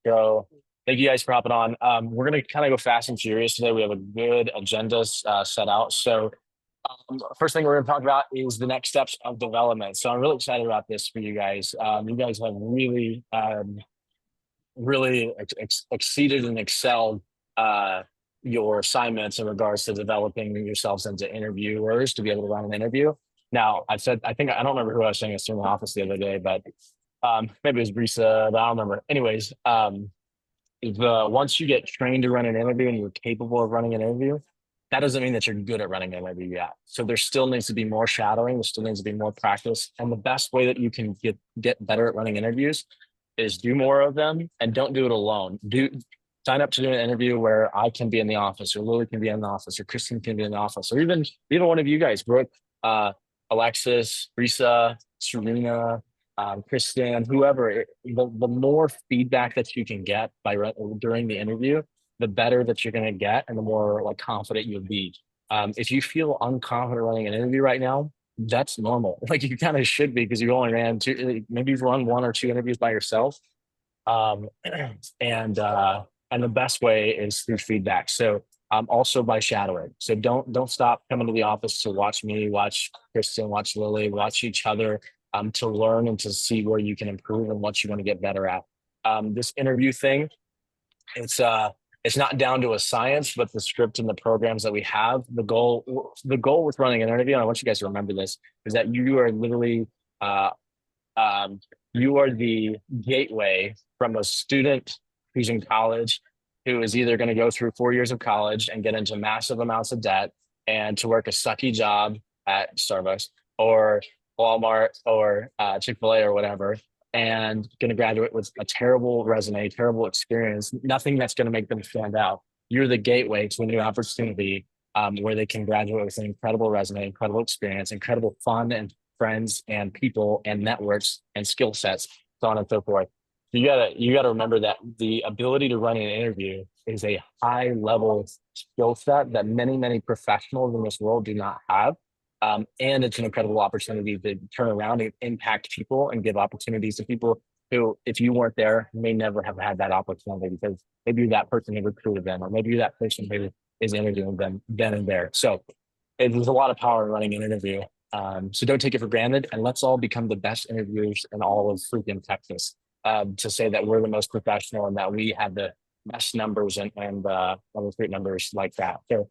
So thank you guys for hopping on. We're going to kind of go fast and furious today. We have a good agenda set out. So first thing we're going to talk about is the next steps of development. So I'm really excited about this for you guys. You guys have really exceeded and excelled your assignments in regards to developing yourselves into interviewers to be able to run an interview. Now, I think, I don't remember who I was saying this to in the office the other day, but maybe it was Brisa, but I don't remember. Anyways, the once you get trained to run an interview and you're capable of running an interview, that doesn't mean that you're good at running an interview yet. So there still needs to be more shadowing. There still needs to be more practice. And the best way that you can get better at running interviews is do more of them and don't do it alone. Sign up to do an interview where I can be in the office, or Lily can be in the office, or Kristen can be in the office, or even one of you guys, Brooke, Alexis, Risa, Serena, Kristen, whoever. The more feedback that you can get during the interview, the better that you're going to get, and the more like confident you'll be. If you feel unconfident running an interview right now, that's normal. Like you kind of should be because you only ran two, maybe you've run one or two interviews by yourself. Um, and the best way is through feedback. So also by shadowing. So don't stop coming to the office to watch me, watch Kristen, watch Lily, watch each other to learn and to see where you can improve and what you want to get better at. This interview thing, it's not down to a science, but the script and the programs that we have. The goal with running an interview, and I want you guys to remember this, is that you are literally uh, you are the gateway from a student who's in college, who is either going to go through 4 years of college and get into massive amounts of debt and to work a sucky job at Starbucks or Walmart or Chick-fil-A or whatever, and going to graduate with a terrible resume, terrible experience, nothing that's going to make them stand out. You're the gateway to a new opportunity where they can graduate with an incredible resume, incredible experience, incredible fun and friends and people and networks and skill sets, so on and so forth. You gotta remember that the ability to run an interview is a high level skill set that many professionals in this world do not have. And it's an incredible opportunity to turn around and impact people and give opportunities to people who, if you weren't there, may never have had that opportunity because maybe that person who recruited them, or maybe that person who is interviewing them then and there. So there's a lot of power in running an interview. So don't take it for granted, and let's all become the best interviewers in all of freaking Texas. To say that we're the most professional and that we have the best numbers and recruit numbers like that. So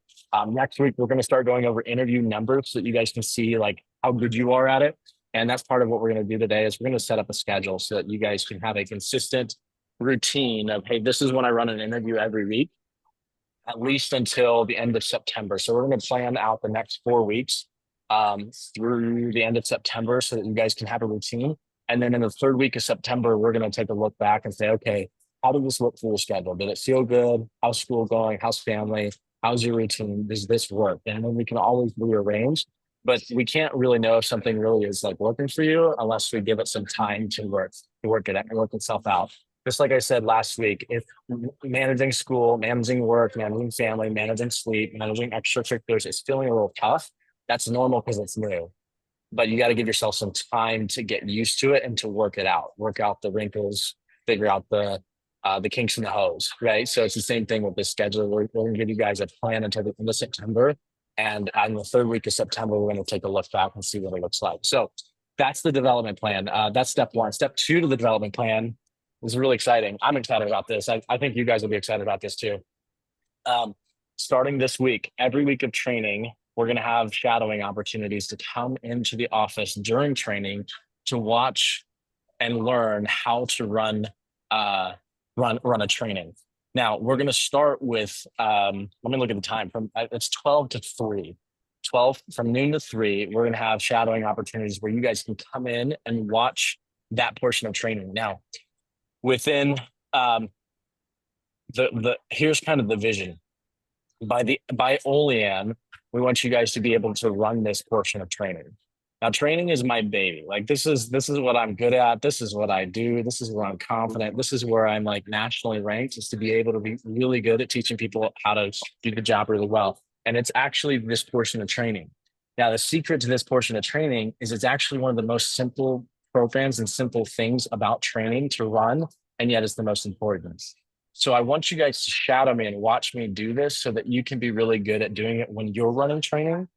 next week we're going to start going over interview numbers so that you guys can see like how good you are at it. And that's part of what we're going to do today is we're going to set up a schedule so that you guys can have a consistent routine of, hey, this is when I run an interview every week, at least until the end of September. So we're going to plan out the next 4 weeks through the end of September so that you guys can have a routine. And then in the third week of September, we're going to take a look back and say, okay, how did this look for your schedule? Did it feel good? How's school going? How's family? How's your routine? Does this work? And then we can always rearrange, but we can't really know if something really is like working for you unless we give it some time to work it out and work itself out. Just like I said last week, if managing school, managing work, managing family, managing sleep, managing extracurriculars is feeling a little tough, that's normal because it's new, but you got to give yourself some time to get used to it and to work out the wrinkles, figure out the kinks in the hose, right? So it's the same thing with this schedule. We're going to give you guys a plan until the end of September. And on the third week of September, we're going to take a look back and see what it looks like. So that's the development plan. That's step one. Step two to the development plan is really exciting. I'm excited about this. I think you guys will be excited about this too. Starting this week, every week of training, we're going to have shadowing opportunities to come into the office during training to watch and learn how to run a training. Now we're going to start with let me look at the time from it's 12 to 3. 12 from noon to 3. We're going to have shadowing opportunities where you guys can come in and watch that portion of training. Now within the here's kind of the vision by Olean, we want you guys to be able to run this portion of training. Now, training is my baby. Like this is what I'm good at. This is what I do. This is where I'm confident. This is where I'm like nationally ranked, is to be able to be really good at teaching people how to do the job really well. And it's actually this portion of training. Now, the secret to this portion of training is it's actually one of the most simple programs and simple things about training to run and yet it's the most important. So I want you guys to shadow me and watch me do this so that you can be really good at doing it when you're running training,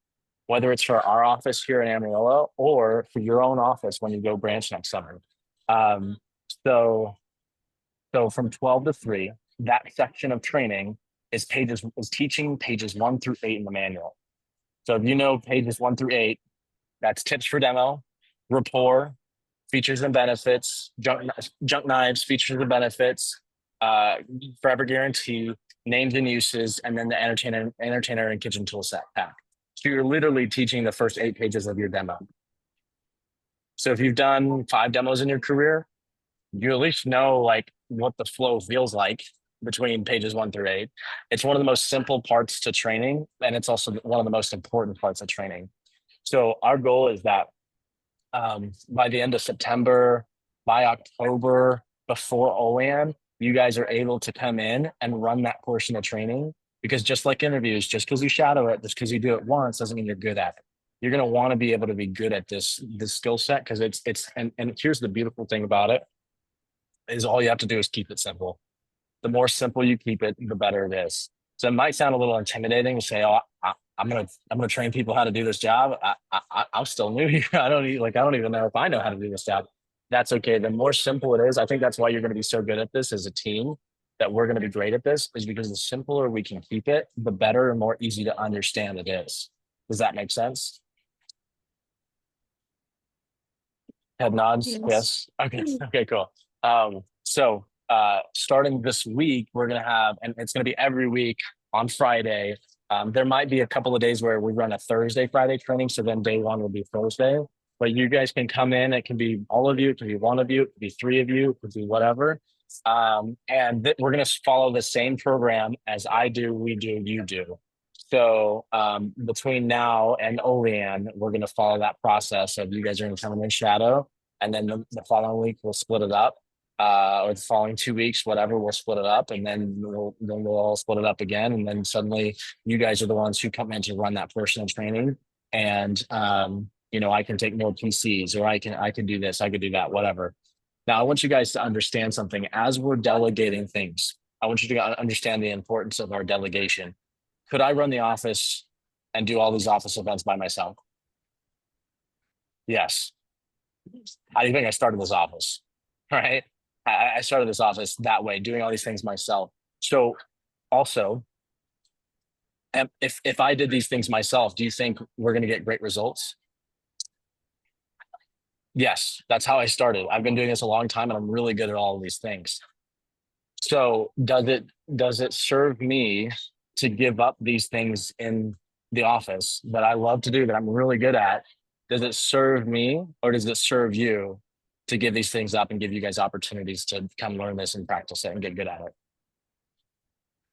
whether it's for our office here in Amarillo or for your own office when you go branch next summer. Um, so, so from 12 to 3, that section of training is teaching pages 1 through 8 in the manual. So if you know pages 1 through 8, that's tips for demo, rapport, features and benefits, junk knives, features and benefits, uh, forever guarantee, names and uses, and then the entertainer and kitchen tool set pack. So you're literally teaching the first 8 pages of your demo. So if you've done 5 demos in your career, you at least know like what the flow feels like between pages 1 through 8. It's one of the most simple parts to training, and it's also one of the most important parts of training. So our goal is that by the end of September, by October, before OAN, you guys are able to come in and run that portion of training. Because just like interviews, just because you shadow it, just because you do it once doesn't mean you're good at it. You're going to want to be able to be good at this skill set because and here's the beautiful thing about it is all you have to do is keep it simple. The more simple you keep it, the better it is. So it might sound a little intimidating to say, "Oh, I'm gonna train people how to do this job." I'm still new here. I don't even know if I know how to do this job. That's okay. The more simple it is, I think that's why you're going to be so good at this as a team. That we're going to be great at this is because the simpler we can keep it, the better and more easy to understand it is. Does that make sense? Head nods. Yes. Okay. Okay. Cool. Starting this week, we're gonna have, and it's gonna be every week on Friday. There might be a couple of days where we run a Thursday, Friday training, so then day 1 will be Thursday. But you guys can come in. It can be all of you. It can be one of you. It can be 3 of you. It could be whatever. We're gonna follow the same program as I do, we do, you do. So between now and OLEAN, we're going to follow that process of you guys are going to come in shadow, and then the following week we'll split it up, or the following 2 weeks, whatever, we'll split it up, and then we'll all split it up again, and then suddenly you guys are the ones who come in to run that personal training, and I can take more PCs, or I can do this, I could do that, whatever. Now I want you guys to understand something as we're delegating things. I want you to understand the importance of our delegation. Could I run the office and do all these office events by myself? Yes. How do you think I started this office? Right? I started this office that way, doing all these things myself. So also, if I did these things myself, do you think we're going to get great results? Yes, that's how I started. I've been doing this a long time and I'm really good at all of these things. So does it serve me to give up these things in the office that I love to do, that I'm really good at? Does it serve me or does it serve you to give these things up and give you guys opportunities to come learn this and practice it and get good at it?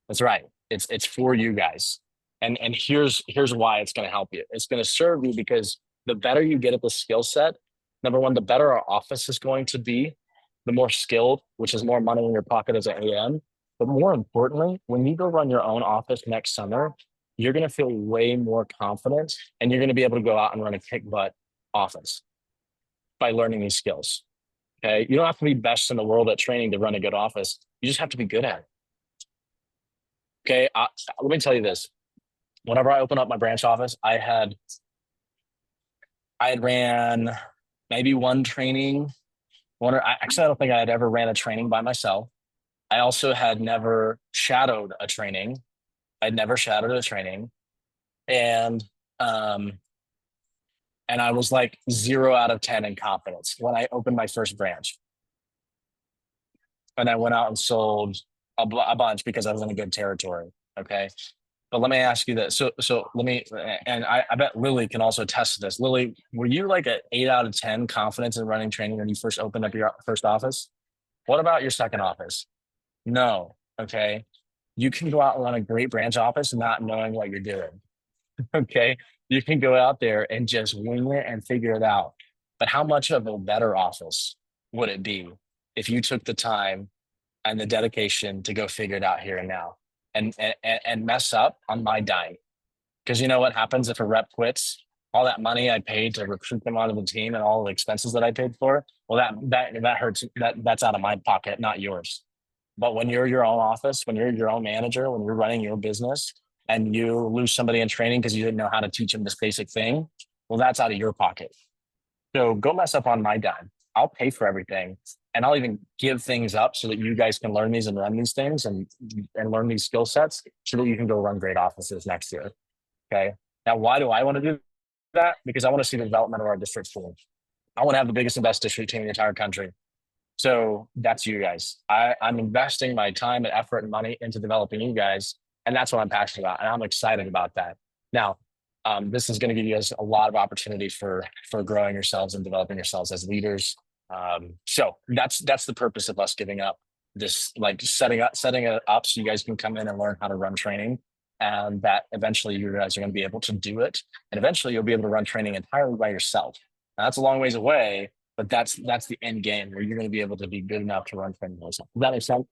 That's right. It's for you guys. And here's why it's going to help you. It's going to serve you because the better you get at the skill set, number one, the better our office is going to be, the more skilled, which is more money in your pocket as an AM. But more importantly, when you go run your own office next summer, you're going to feel way more confident and you're going to be able to go out and run a kick butt office by learning these skills. Okay. You don't have to be best in the world at training to run a good office. You just have to be good at it. Okay. Let me tell you this. Whenever I opened up my branch office, I had ran maybe one training. Actually, I don't think I had ever ran a training by myself. I also had never shadowed a training. I'd never shadowed a training. And I was like 0 out of 10 in confidence when I opened my first branch. And I went out and sold a bunch because I was in a good territory. Okay. But let me ask you this. So let me, and I bet Lily can also test this. Lily, were you like an 8 out of 10 confidence in running training when you first opened up your first office? What about your second office? No. Okay. You can go out and run a great branch office not knowing what you're doing. Okay. You can go out there and just wing it and figure it out. But how much of a better office would it be if you took the time and the dedication to go figure it out here and now and mess up on my dime? Because you know what happens if a rep quits? all that money I paid to recruit them onto the team and all the expenses that I paid for, well, that hurts. That's out of my pocket, not yours. But when you're your own office, when you're your own manager, when you're running your business and you lose somebody in training because you didn't know how to teach them this basic thing, well, that's out of your pocket. So go mess up on my dime. I'll pay for everything, and I'll even give things up so that you guys can learn these and run these things and learn these skill sets so that you can go run great offices next year. Okay. Now, why do I want to do that? Because I want to see the development of our district school. I want to have the biggest and best district team in the entire country. So that's you guys. I'm investing my time and effort and money into developing you guys. And that's what I'm passionate about. And I'm excited about that. Now, this is going to give you guys a lot of opportunity for growing yourselves and developing yourselves as leaders. So that's the purpose of us giving up this, like setting it up so you guys can come in and learn how to run training. And that eventually you guys are going to be able to do it. And eventually you'll be able to run training entirely by yourself. Now, that's a long ways away, but that's the end game where you're going to be able to be good enough to run training yourself. Does that make sense?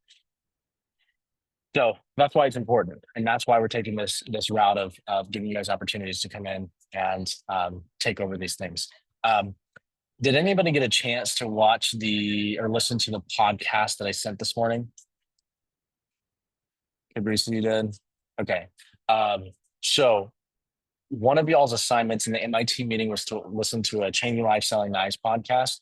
So that's why it's important, and that's why we're taking this route of giving you guys opportunities to come in and take over these things. Did anybody get a chance to watch or listen to the podcast that I sent this morning? Fabrice, you did. Okay. So one of y'all's assignments in the MIT meeting was to listen to a Changing Lives Selling Knives podcast.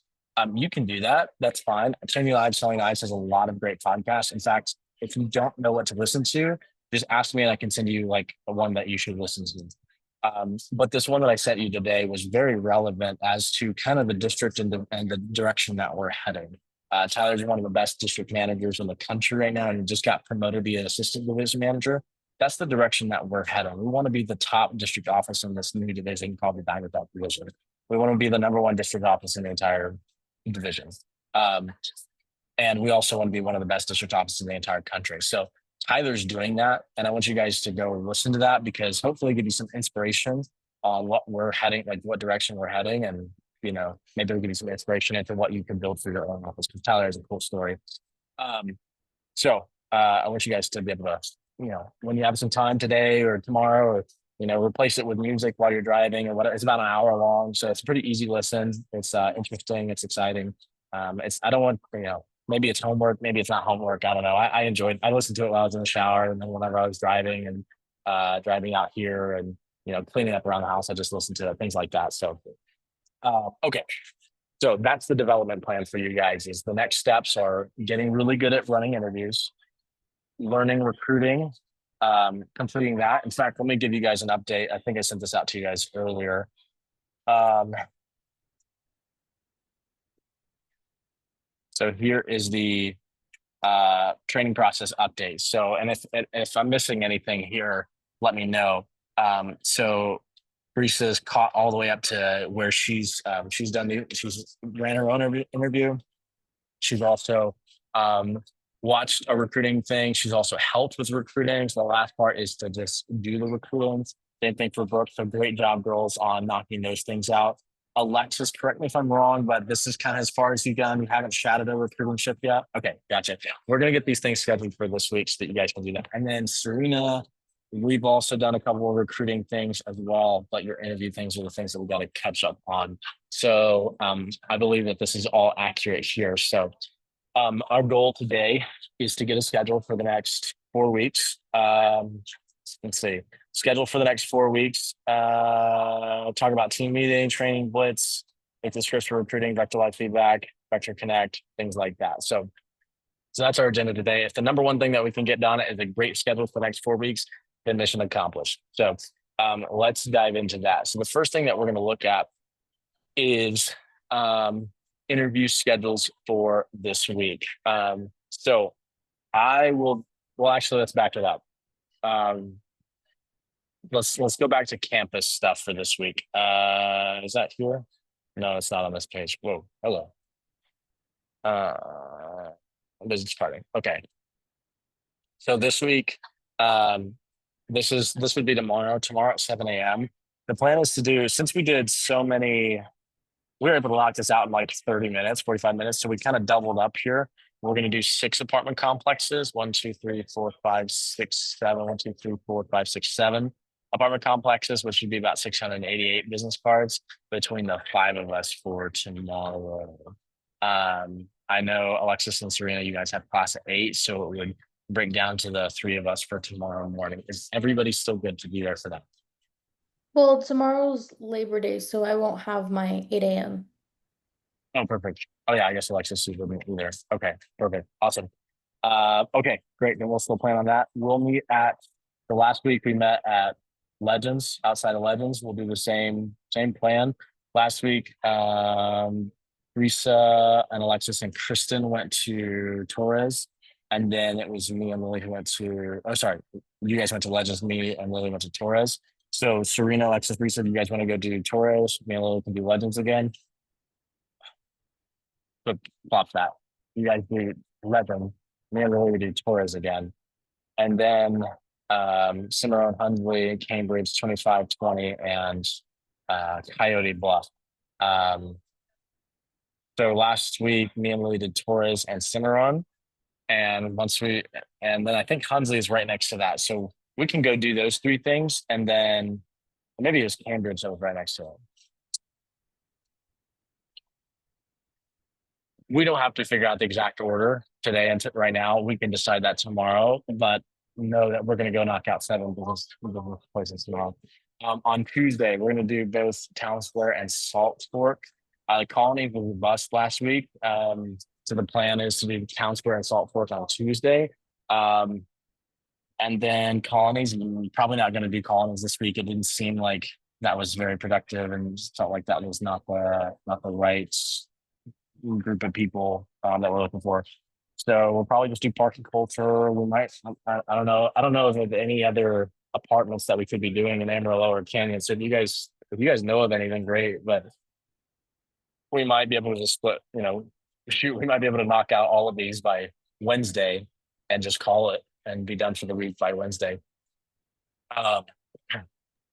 You can do that. That's fine. Changing Lives Selling Knives has a lot of great podcasts. In fact, if you don't know what to listen to, just ask me and I can send you like the one that you should listen to. But this one that I sent you today was very relevant as to kind of the district and the direction that we're heading. Tyler's one of the best district managers in the country right now and just got promoted to be an assistant division manager. That's the direction that we're heading. We want to be the top district office in this new division called the Diamondback division. We want to be the number one district office in the entire division. And we also want to be one of the best district offices in the entire country. So Tyler's doing that. And I want you guys to go listen to that because hopefully give you some inspiration on what we're heading, like what direction we're heading. And, maybe it'll give you some inspiration into what you can build for your own office because Tyler has a cool story. So I want you guys to be able to, when you have some time today or tomorrow, or, replace it with music while you're driving or whatever. It's about an hour long. So it's a pretty easy listen. It's interesting. It's exciting. I don't want, maybe it's homework, maybe it's not homework. I don't know. I listened to it while I was in the shower and then whenever I was driving and driving out here and, cleaning up around the house, I just listened to it, things like that. So, okay. So that's the development plan for you guys is the next steps are getting really good at running interviews, learning recruiting, completing that. In fact, let me give you guys an update. I think I sent this out to you guys earlier. So here is the training process update. So, and if I'm missing anything here, let me know. So Teresa's caught all the way up to where she's ran her own interview. She's also watched a recruiting thing. She's also helped with recruiting. So the last part is to just do the recruiting. Same thing for Brooke. So great job, girls, on knocking those things out. Alexis, correct me if I'm wrong, but this is kind of as far as you've gone. You haven't shadowed a recruiting shift yet. Okay, gotcha. We're gonna get these things scheduled for this week so that you guys can do that. And then Serena, we've also done a couple of recruiting things as well, but your interview things are the things that we got to catch up on. So I believe that this is all accurate here. So our goal today is to get a schedule for the next 4 weeks. Let's see, schedule for the next 4 weeks. Talk about team meeting, training, blitz, make the scripts for recruiting, vector live feedback, vector connect, things like that. So that's our agenda today. If the number one thing that we can get done is a great schedule for the next 4 weeks, then mission accomplished. So let's dive into that. So the first thing that we're going to look at is interview schedules for this week. So actually, let's back it up. Let's go back to campus stuff for this week. Is that here? No, it's not on this page. Whoa, hello. Business carding. Okay. So this week, this would be tomorrow at 7 a.m. The plan is to do, since we did so many, we were able to lock this out in like 30 minutes, 45 minutes. So we kind of doubled up here. We're going to do 6 apartment complexes, 1, 2, 3, 4, 5, 6, 7, 1, 2, 3, 4, 5, 6, 7. apartment complexes, which would be about 688 business cards between the five of us for tomorrow. I know Alexis and Serena, you guys have class at 8, so it would break down to the three of us for tomorrow morning. Is everybody still good to be there for that? Well, tomorrow's Labor Day, so I won't have my 8 a.m. Oh, perfect. Oh yeah, I guess Alexis is with me there. Okay, perfect. Awesome. Okay, great. Then we'll still plan on that. We'll meet at the last week we met at Legends, outside of Legends. We'll do the same plan. Last week, Risa and Alexis and Kristen went to Torres. And then it was me and Lily who went to, oh, sorry, you guys went to Legends, me and Lily went to Torres. So Serena, Alexis, Risa, you guys want to go do Torres? Me and Lily can do Legends again. But flop that. You guys do Legends. Me and Lily do Torres again. And then Cimarron, Huntley, Cambridge, 2520, and Coyote Bluff. So last week, me and Lily did Torres and Cimarron. And then I think Hunsley is right next to that. So we can go do those three things. And then maybe it's Cambridge that was right next to it. We don't have to figure out the exact order today and right now. We can decide that tomorrow, but know that we're going to go knock out 7 business places tomorrow. On Tuesday, we're going to do both Town Square and Salt Fork. The Colony was bust last week. So the plan is to do Town Square and Salt Fork on Tuesday. And then Colonies, probably not going to do Colonies this week. It didn't seem like that was very productive and felt like that was not the right group of people that we're looking for. So we'll probably just do park and culture. We might, I don't know. I don't know if there's any other apartments that we could be doing in Amarillo or Canyon. So if you guys know of anything, great. But we might be able to just split, we might be able to knock out all of these by Wednesday and just call it and be done for the week by Wednesday.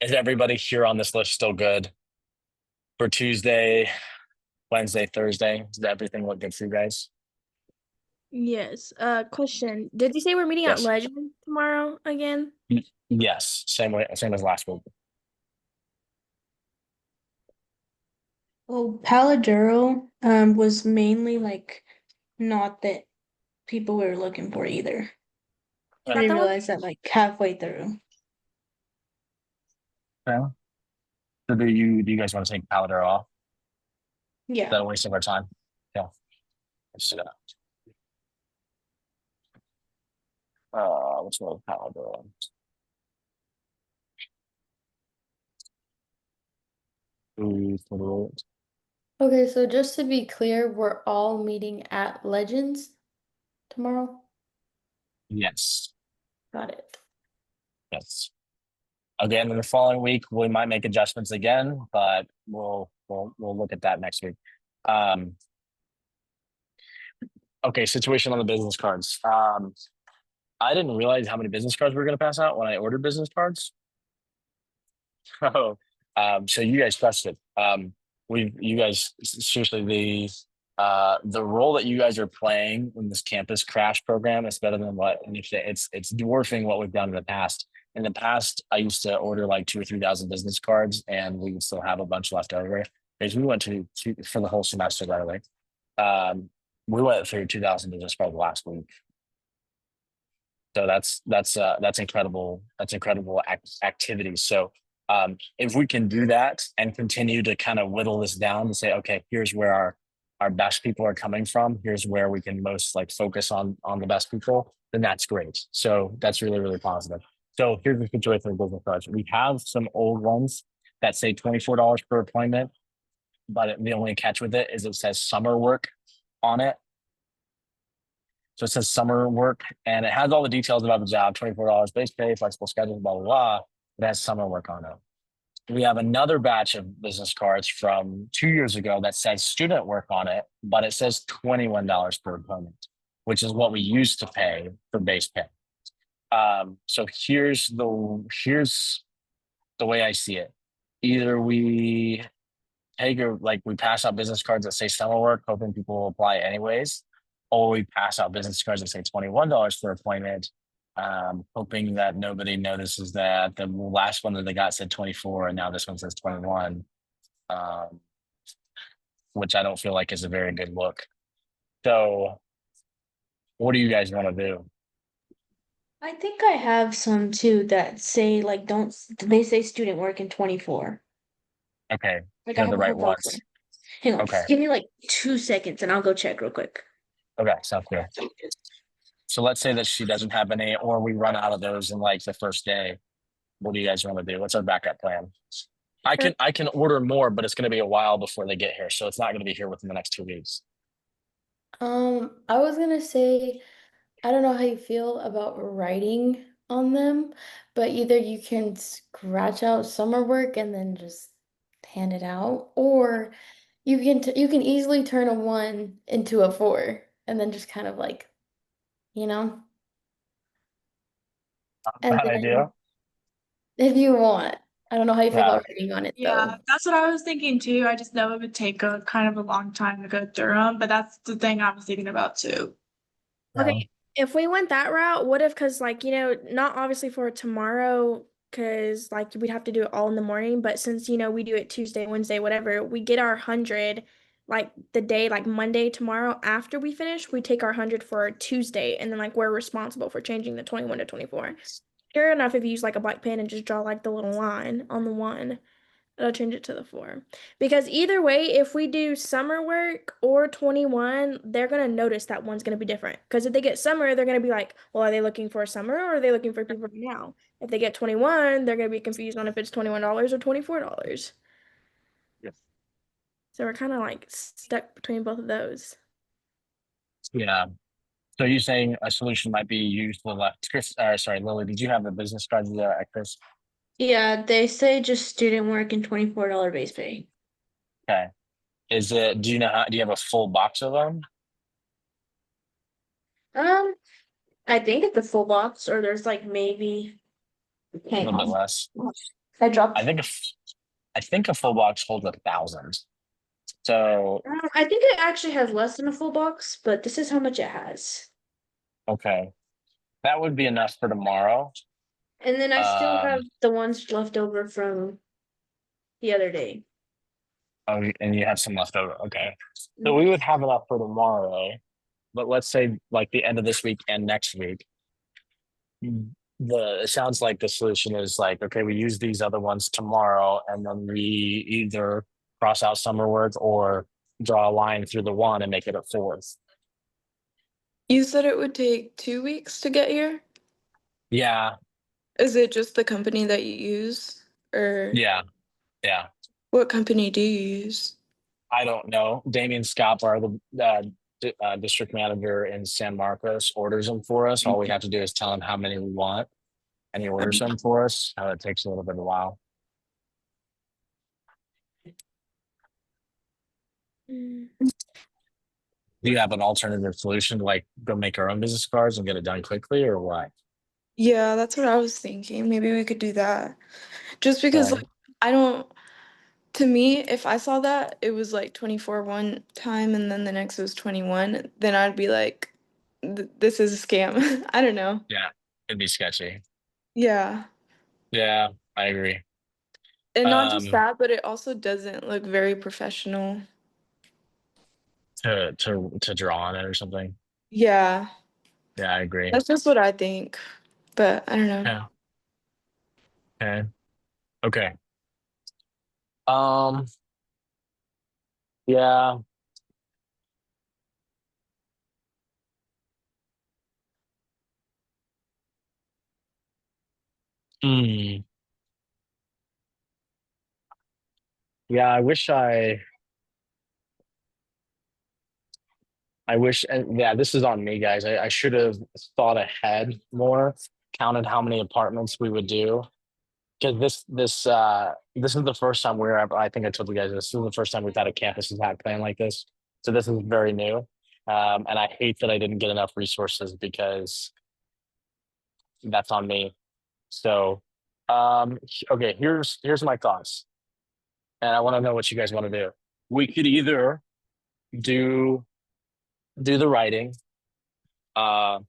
Is everybody here on this list still good for Tuesday, Wednesday, Thursday? Does everything look good for you guys? Yes. Question. Did you say we're meeting at Yes. Legend tomorrow again? Yes, same as last week. Well, Paladuro was mainly like not the people we were looking for either. I Not didn't the one? realize that like halfway through. Okay. So do you guys want to take Paladar off? Is Yeah. that a waste of our time? Yeah. Let's do that. Let's go with Paladar. Okay, so just to be clear, we're all meeting at Legends tomorrow? Yes. Got it. Yes. Again, in the following week, we might make adjustments again, but we'll look at that next week. Okay, situation on the business cards. I didn't realize how many business cards we were going to pass out when I ordered business cards. So you guys crushed it. You guys seriously the role that you guys are playing in this campus crash program is better than what it's dwarfing what we've done in the past. In the past, I used to order like 2,000 or 3,000 business cards, and we would still have a bunch left over. Because we went to for the whole semester, by the way. We went through 2,000 business cards last week. So that's incredible. That's incredible activity. So if we can do that and continue to kind of whittle this down to say, okay, here's where our best people are coming from. Here's where we can most like focus on the best people. Then that's great. So that's really, really positive. So here's the situation with business cards. We have some old ones that say $24 per appointment, but the only catch with it is it says summer work on it. So it says summer work and it has all the details about the job, $24 base pay, flexible schedule, blah, blah, blah. It has summer work on it. We have another batch of business cards from 2 years ago that says student work on it, but it says $21 per appointment, which is what we used to pay for base pay. So here's the way I see it. Either we we pass out business cards that say summer work, hoping people will apply anyways, or we pass out business cards that say $21 per appointment, Hoping that nobody notices that the last one that they got said 24 and now this one says 21. Um, which I don't feel like is a very good look. So what do you guys want to do? I think I have some too that say like they say student work in 24. Okay, Like I they're have the a right whole box. ones. Hang on, Okay, give me like 2 seconds and I'll go check real quick. okay, sounds good. So let's say that she doesn't have any, or we run out of those in like the first day. What do you guys want to do? What's our backup plan? I can order more, but it's going to be a while before they get here, so it's not going to be here within the next 2 weeks. I was gonna say, I don't know how you feel about writing on them, but either you can scratch out summer work and then just hand it out, or you can easily turn a 1 into a 4 and then just kind of like, you know, and Bad idea. then if you want, I don't know how you feel Yeah. about writing on it Yeah, though. that's what I was thinking too. I just know it would take a kind of a long time to go through them, but that's the thing I was thinking about too. Yeah. Okay, if we went that route, what if, because like, not obviously for tomorrow, because like we'd have to do it all in the morning, but since, we do it Tuesday, Wednesday, whatever, we get our 100 like the day, like Monday, tomorrow, after we finish, we take our 100 for Tuesday, and then like we're responsible for changing the 21 to 24. Fair enough if you use like a black pen and just draw like the little line on the 1. I'll change it to the 4. Because either way, if we do summer work or 21, they're going to notice that one's going to be different. Because if they get summer, they're going to be like, well, are they looking for summer or are they looking for people right now? If they get 21, they're going to be confused on if it's $21 or $24. Yes. So we're kind of like stuck between both of those. Yeah. So you're saying a solution might be use the left. Chris, sorry, Lily, did you have a business strategy there, Chris? Yeah, they say just student work and $24 base pay. Okay. Do you know do you have a full box of them? I think it's a full box, or there's like maybe. A Hang little bit on, less. I dropped. I think a full box holds 1,000. So, I think it actually has less than a full box, but this is how much it has. okay. That would be enough for tomorrow. And then I still have Um, the ones left over from the other day. oh, and you have some left over. Okay. So we would have enough for tomorrow, but let's say like the end of this week and next week. It sounds like the solution is like, okay, we use these other ones tomorrow, and then we either cross out summer work or draw a line through the 1 and make it a 4. You said it would take 2 weeks to get here? Yeah, Is it just the company that you use? Or yeah, yeah. what company do you use? I don't know. Damien Scalper, the district manager in San Marcos, orders them for us. All we have to do is tell him how many we want, and he orders them for us. It takes a little bit of a while. Mm. Do you have an alternative solution to like go make our own business cards and get it done quickly, or what? Yeah, that's what I was thinking. Maybe we could do that. Just because Okay. like I don't to me, if I saw that it was like 24 one time and then the next was 21, then I'd be like, this is a scam. I don't know. Yeah, it'd be sketchy. Yeah. Yeah, I agree. And not just Um, that, but it also doesn't look very professional. to draw on it or something. Yeah. Yeah, I agree. That's just what I think. But I don't know. Yeah. Okay. Okay. Um. Yeah. Hmm. Yeah. I wish. And yeah, this is on me, guys. I should have thought ahead more. Counted how many apartments we would do. Because this is the first time I think I told you guys this is the first time we've had a campus impact plan like this. So this is very new. And I hate that I didn't get enough resources because that's on me. So okay, here's my thoughts. And I want to know what you guys want to do. We could either do the writing, uh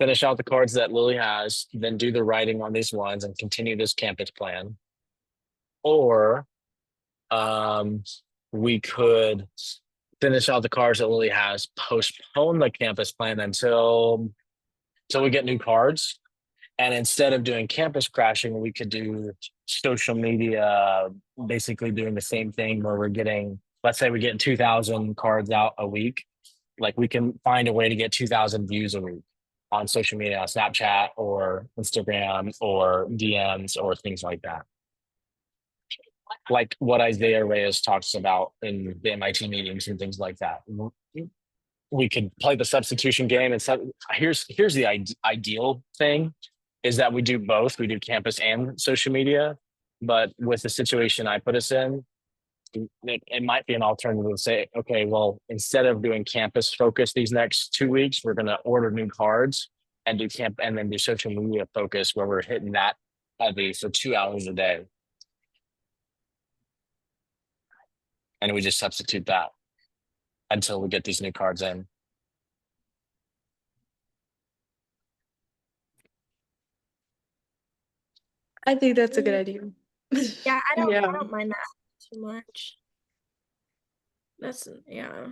finish out the cards that Lily has, then do the writing on these ones and continue this campus plan. Or we could finish out the cards that Lily has, postpone the campus plan until we get new cards. And instead of doing campus crashing, we could do social media, basically doing the same thing where we're getting, let's say we get 2,000 cards out a week. Like we can find a way to get 2,000 views a week on social media, Snapchat or Instagram or DMs or things like that. Like what Isaiah Reyes talks about in the MIT meetings and things like that. We could play the substitution game. And here's the ideal thing is that we do both. We do campus and social media. But with the situation I put us in, it might be an alternative to say, okay, well, instead of doing campus focus these next 2 weeks, we're going to order new cards and do and then do social media focus where we're hitting that heavy for 2 hours a day. And we just substitute that until we get these new cards in. I think that's a good idea. Yeah, I don't Yeah. mind that too much. That's yeah.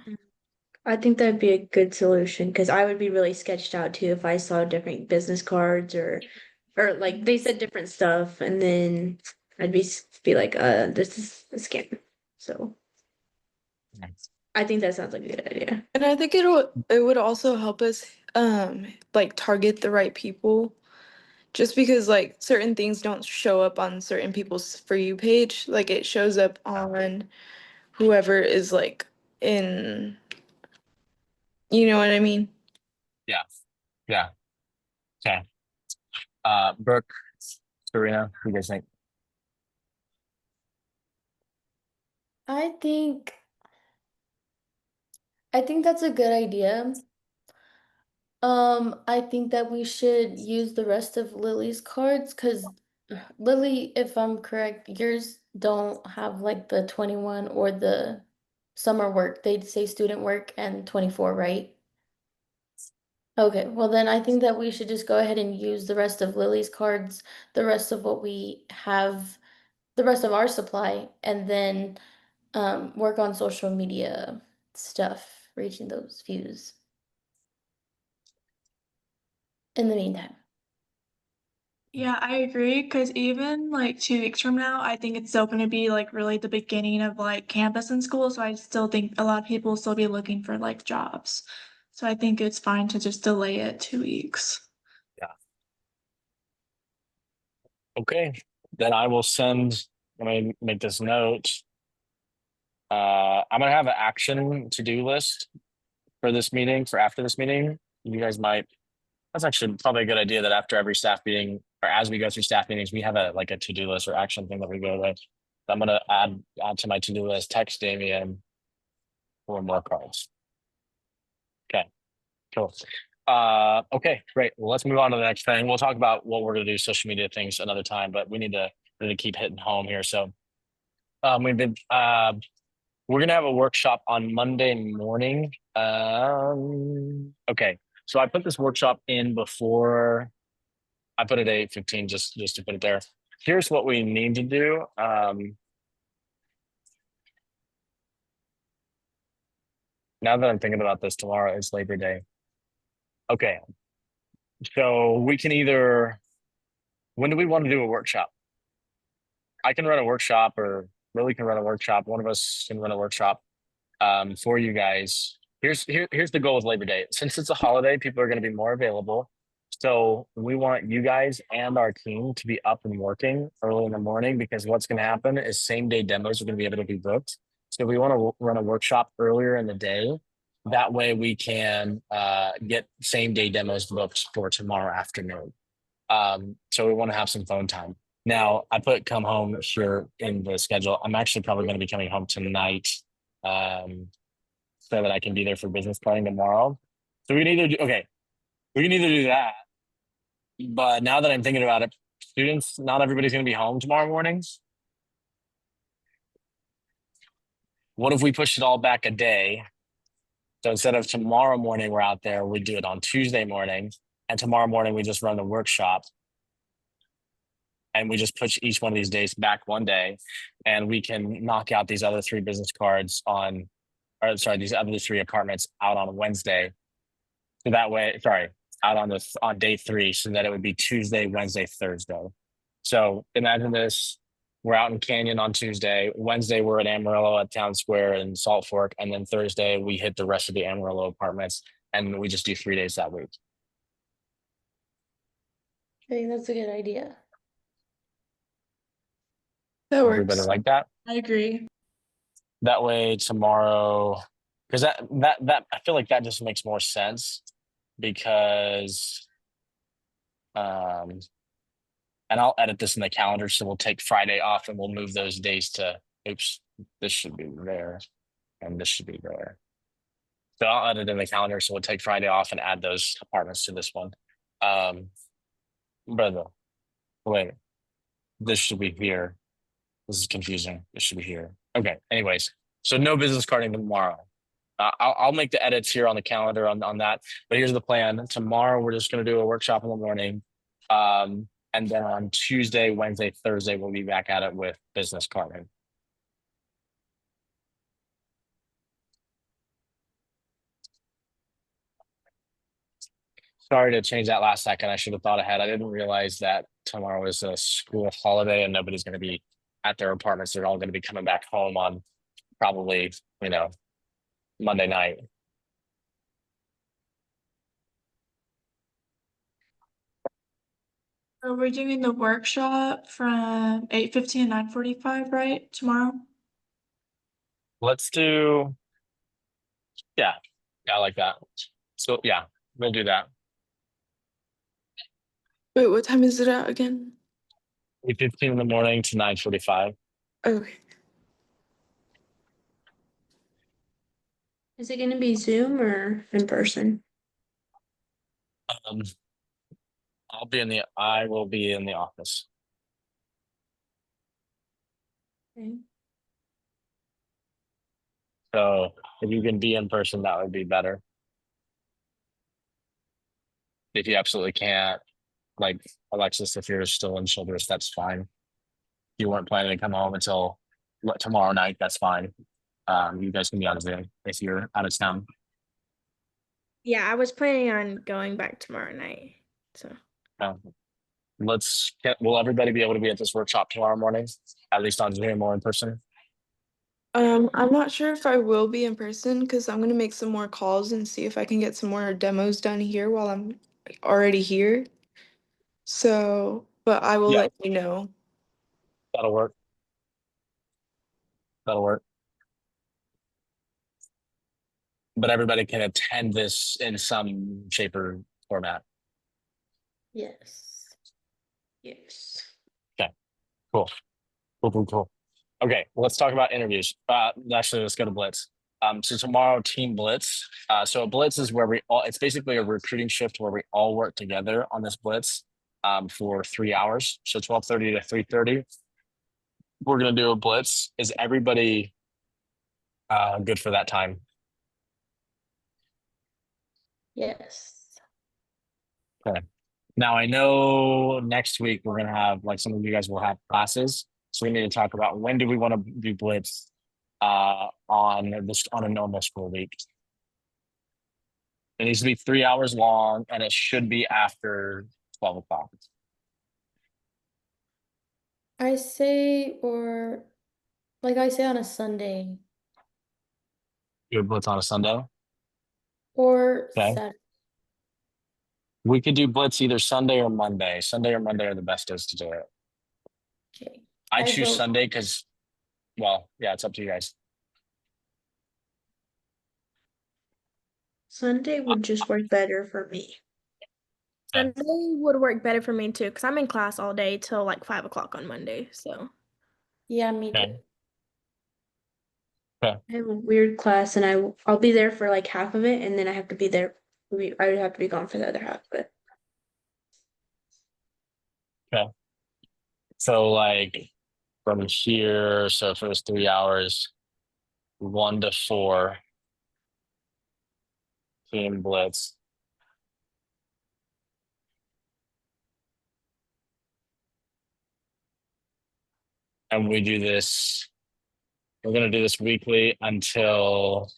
I think that'd be a good solution because I would be really sketched out too if I saw different business cards or like they said different stuff and then I'd be like, this is a scam. So I think that sounds like a good idea. And I think it would also help us like target the right people. Just because like certain things don't show up on certain people's For You page, like it shows up on whoever is like in, you know what I mean? Yeah. Okay. Brooke, Serena, what do you guys think? I think that's a good idea. I think that we should use the rest of Lily's cards because Lily, if I'm correct, yours don't have like the 21 or the summer work. They'd say student work and 24, right? Okay, well then I think that we should just go ahead and use the rest of Lily's cards, the rest of what we have, the rest of our supply, and then work on social media stuff, reaching those views. In the meantime. Yeah, I agree. Because even like 2 weeks from now, I think it's still going to be like really the beginning of like campus and school. So I still think a lot of people will still be looking for like jobs. So I think it's fine to just delay it 2 weeks. Okay, then I will send, let me make this note. I'm gonna have an action to-do list for this meeting, for after this meeting. You guys might, that's actually probably a good idea that after every staff meeting, or as we go through staff meetings, we have a to-do list or action thing that we go with. I'm gonna add to my to-do list, text Damien for more cards. Okay, cool. Okay, great. Well, let's move on to the next thing. We'll talk about what we're gonna do social media things another time, but we need to really keep hitting home here. So we've been we're gonna have a workshop on Monday morning. Okay, so I put this workshop in before I put it at 8:15 just to put it there. Here's what we need to do. Now that I'm thinking about this, tomorrow is Labor Day. Okay, so we can either, when do we want to do a workshop? I can run a workshop or Lily can run a workshop. One of us can run a workshop for you guys. Here's the goal with Labor Day. Since it's a holiday, people are going to be more available. So we want you guys and our team to be up and working early in the morning because what's going to happen is same day demos are going to be able to be booked. So we want to run a workshop earlier in the day. That way we can get same day demos booked for tomorrow afternoon. So we want to have some phone time. Now I put come home here in the schedule. I'm actually probably going to be coming home tonight so that I can be there for business planning tomorrow. So we can either do that. But now that I'm thinking about it, students, not everybody's going to be home tomorrow mornings. What if we push it all back a day? So instead of tomorrow morning, we're out there, we do it on Tuesday morning. And tomorrow morning, we just run the workshop. And we just push each one of these days back one day, and we can knock out these other 3 business cards on, or sorry, these other 3 apartments out on Wednesday. So that way, sorry, out on day 3, so that it would be Tuesday, Wednesday, Thursday. So imagine this: we're out in Canyon on Tuesday. Wednesday, we're at Amarillo at Town Square in Salt Fork, and then Thursday we hit the rest of the Amarillo apartments, and we just do 3 days that week. I think that's a good idea. That Everybody works. like that? I agree. That way tomorrow, because that I feel like that just makes more sense, because and I'll edit this in the calendar, so we'll take Friday off and we'll move those days to, oops, this should be there and this should be there. So I'll edit in the calendar, so we'll take Friday off and add those apartments to this one. Brother, wait, this should be here. This is confusing. It should be here. Okay. Anyways, so no business carding tomorrow. I'll make the edits here on the calendar on that. But here's the plan. Tomorrow we're just going to do a workshop in the morning, and then on Tuesday, Wednesday, Thursday we'll be back at it with business carding. Sorry to change that last second. I should have thought ahead. I didn't realize that tomorrow is a school holiday and nobody's going to be at their apartments. They're all going to be coming back home on probably, Monday night. So we're doing the workshop from 8:15 to 9:45, right? Tomorrow? Let's do, yeah, I like that. So yeah, we'll do that. Wait, what time is it at again? 8:15 in the morning to 9:45. Okay. Is it gonna be Zoom or in person? I will be in the office. Okay. So if you can be in person, that would be better. If you absolutely can't, like Alexis, if you're still in Childress, that's fine. If you weren't planning to come home until tomorrow night, that's fine. You guys can be on Zoom if you're out of town. Yeah, I was planning on going back tomorrow night. So Will everybody be able to be at this workshop tomorrow morning, at least on Zoom or in person? I'm not sure if I will be in person because I'm gonna make some more calls and see if I can get some more demos done here while I'm already here. So, but I will Yeah. let you know. That'll work. That'll work. But everybody can attend this in some shape or format. Yes. Yes. Cool. Okay, well, let's talk about interviews. Actually, let's go to Blitz. So tomorrow, Team Blitz. So a Blitz is where it's basically a recruiting shift where we all work together on this Blitz for 3 hours. So 12:30 to 3:30. We're gonna do a Blitz. Is everybody good for that time? Yes. Now I know next week we're gonna have, like, some of you guys will have classes. So we need to talk about when do we want to do Blitz on a normal school week. It needs to be 3 hours long and it should be after 12 o'clock. I say, or like I say on a Sunday Do a Blitz on a Sunday. or Okay. Saturday. We could do Blitz either Sunday or Monday. Sunday or Monday are the best days to do it. Okay. I I choose vote- Sunday because, well, yeah, it's up to you guys. Sunday would just work better for me. Okay. Sunday would work better for me too, because I'm in class all day till like 5 o'clock on Monday. So Yeah, me Okay. too. I have a weird class and I'll be there for like half of it and then I have to be there. I would have to be gone for the other half of it. So like from here, so for those 3 hours, 1 to 4, Team Blitz. and we do this. We're gonna do this weekly until.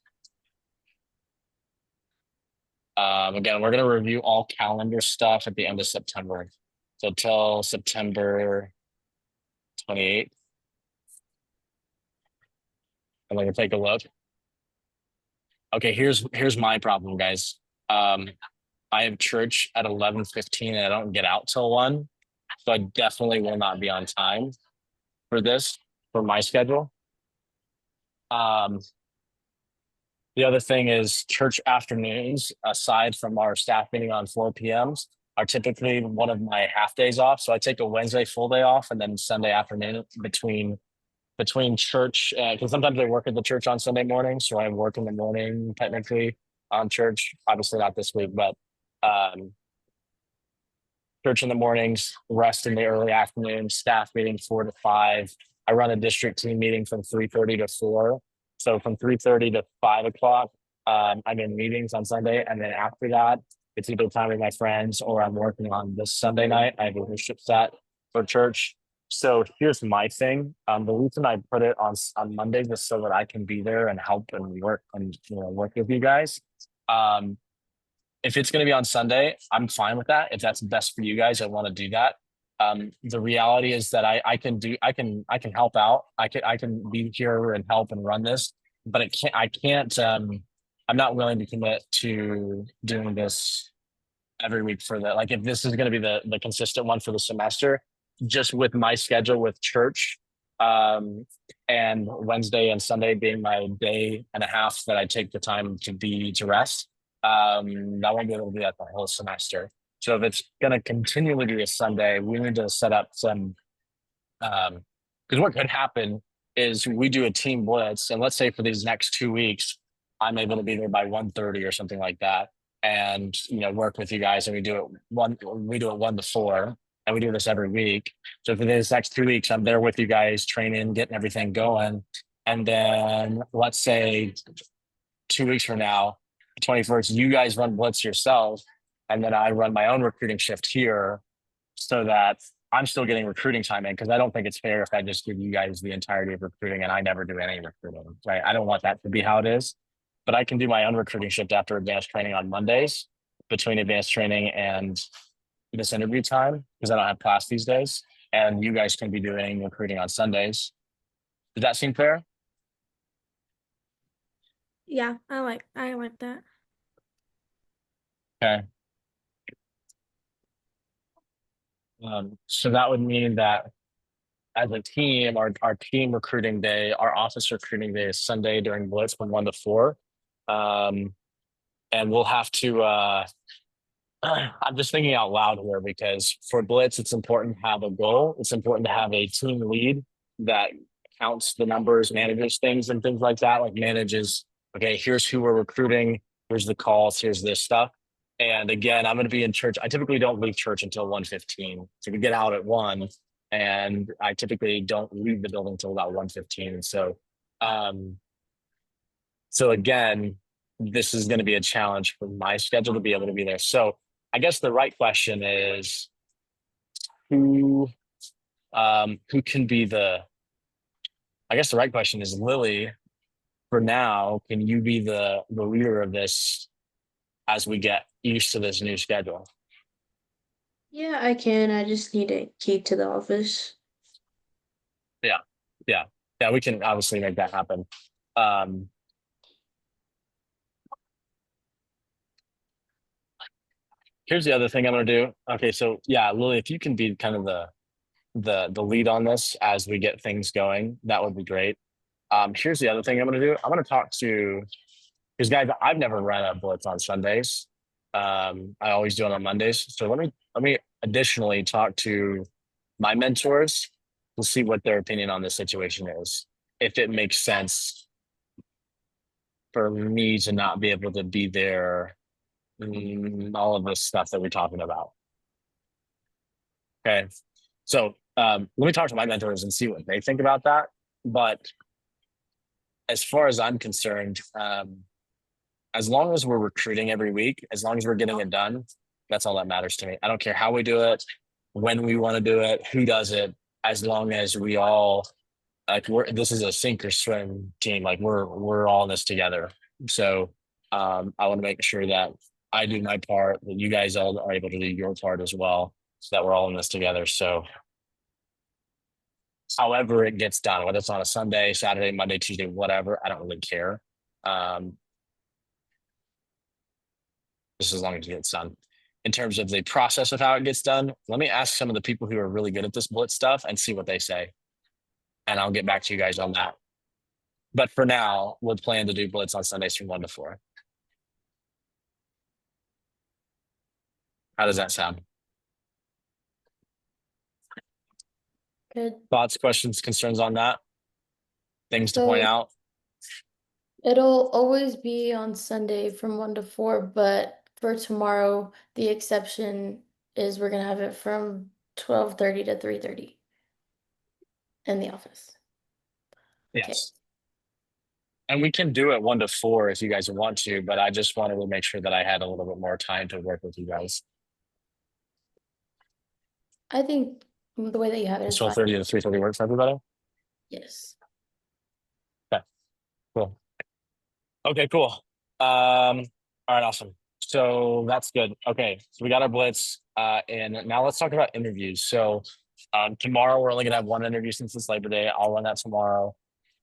Again, we're gonna review all calendar stuff at the end of September. So till September 28th. I'm gonna take a look. Okay, here's my problem, guys. I have church at 11:15 and I don't get out till 1. So I definitely will not be on time for this, for my schedule. The other thing is church afternoons, aside from our staff meeting on 4 p.m., are typically one of my half days off. So I take a Wednesday full day off and then Sunday afternoon between church, because sometimes I work at the church on Sunday morning, so I work in the morning technically on church. Obviously not this week, but church in the mornings, rest in the early afternoon, staff meeting 4 to 5. I run a district team meeting from 3:30 to 4. So from 3:30 to 5 o'clock, I'm in meetings on Sunday, and then after that, it's either time with my friends or I'm working on this Sunday night. I have a worship set for church. So here's my thing. The reason I put it on Mondays is so that I can be there and help and work and work with you guys. If it's going to be on Sunday, I'm fine with that. If that's best for you guys, I want to do that. The reality is that I can help out. I can be here and help and run this, but I can't. I'm not willing to commit to doing this every week for that. Like if this is going to be the consistent one for the semester, just with my schedule with church, and Wednesday and Sunday being my day and a half that I take the time to rest. I won't be able to do that the whole semester. So if it's going to continually be a Sunday, we need to set up some, because what could happen is we do a team blitz, and let's say for these next 2 weeks, I'm able to be there by 1:30 or something like that, and work with you guys, and we do it 1 to 4, and we do this every week. So for these next 2 weeks, I'm there with you guys, training, getting everything going, and then let's say 2 weeks from now, 21st, you guys run blitz yourselves, and then I run my own recruiting shift here, so that I'm still getting recruiting time in, because I don't think it's fair if I just give you guys the entirety of recruiting and I never do any recruiting, right? I don't want that to be how it is, but I can do my own recruiting shift after advanced training on Mondays, between advanced training and this interview time, because I don't have class these days, and you guys can be doing recruiting on Sundays. Does that seem fair? Yeah, I like that. Okay. So that would mean that as a team, our team recruiting day, our office recruiting day is Sunday during blitz from 1 to 4. And we'll have to, I'm just thinking out loud here, because for blitz, it's important to have a goal. It's important to have a team lead that counts the numbers, manages things and things like that, like manages, okay, here's who we're recruiting, here's the calls, here's this stuff. And again, I'm going to be in church. I typically don't leave church until 1:15. So we get out at 1, and I typically don't leave the building until about 1:15. So, again, this is going to be a challenge for my schedule to be able to be there. So I guess the right question is who can be I guess the right question is, Lily, for now, can you be the leader of this as we get used to this new schedule? Yeah, I can. I just need a key to the office. Yeah, we can obviously make that happen. Here's the other thing I'm going to do. Okay, so yeah, Lily, if you can be kind of the lead on this as we get things going, that would be great. Here's the other thing I'm going to do. I'm going to talk to, because guys, I've never run a blitz on Sundays. I always do it on Mondays. So let me additionally talk to my mentors to see what their opinion on this situation is. If it makes sense for me to not be able to be there, all of this stuff that we're talking about. Okay, so let me talk to my mentors and see what they think about that. But as far as I'm concerned, as long as we're recruiting every week, as long as we're getting it done, that's all that matters to me. I don't care how we do it, when we want to do it, who does it, as long as we all like this is a sink or swim team. Like we're all in this together. So I want to make sure that I do my part, that you guys all are able to do your part as well, so that we're all in this together. So however it gets done, whether it's on a Sunday, Saturday, Monday, Tuesday, whatever, I don't really care. Just as long as it gets done. In terms of the process of how it gets done, let me ask some of the people who are really good at this Blitz stuff and see what they say. And I'll get back to you guys on that. But for now, we'll plan to do Blitz on Sundays from 1 to 4. How does that sound? Good. Thoughts, questions, concerns on that? Things to point So- out? It'll always be on Sunday from 1 to 4, but for tomorrow, the exception is we're gonna have it from 12:30 to 3:30 in the office. Yes. And we can do it 1 to 4 if you guys want to, but I just wanted to make sure that I had a little bit more time to work with you guys. I think the way that you have it is fine. 12:30 to 3:30 works for everybody? Yes. Cool. Okay, cool. All right, awesome. So that's good. Okay, so we got our Blitz. And now let's talk about interviews. So tomorrow we're only gonna have one interview since it's Labor Day. I'll run that tomorrow.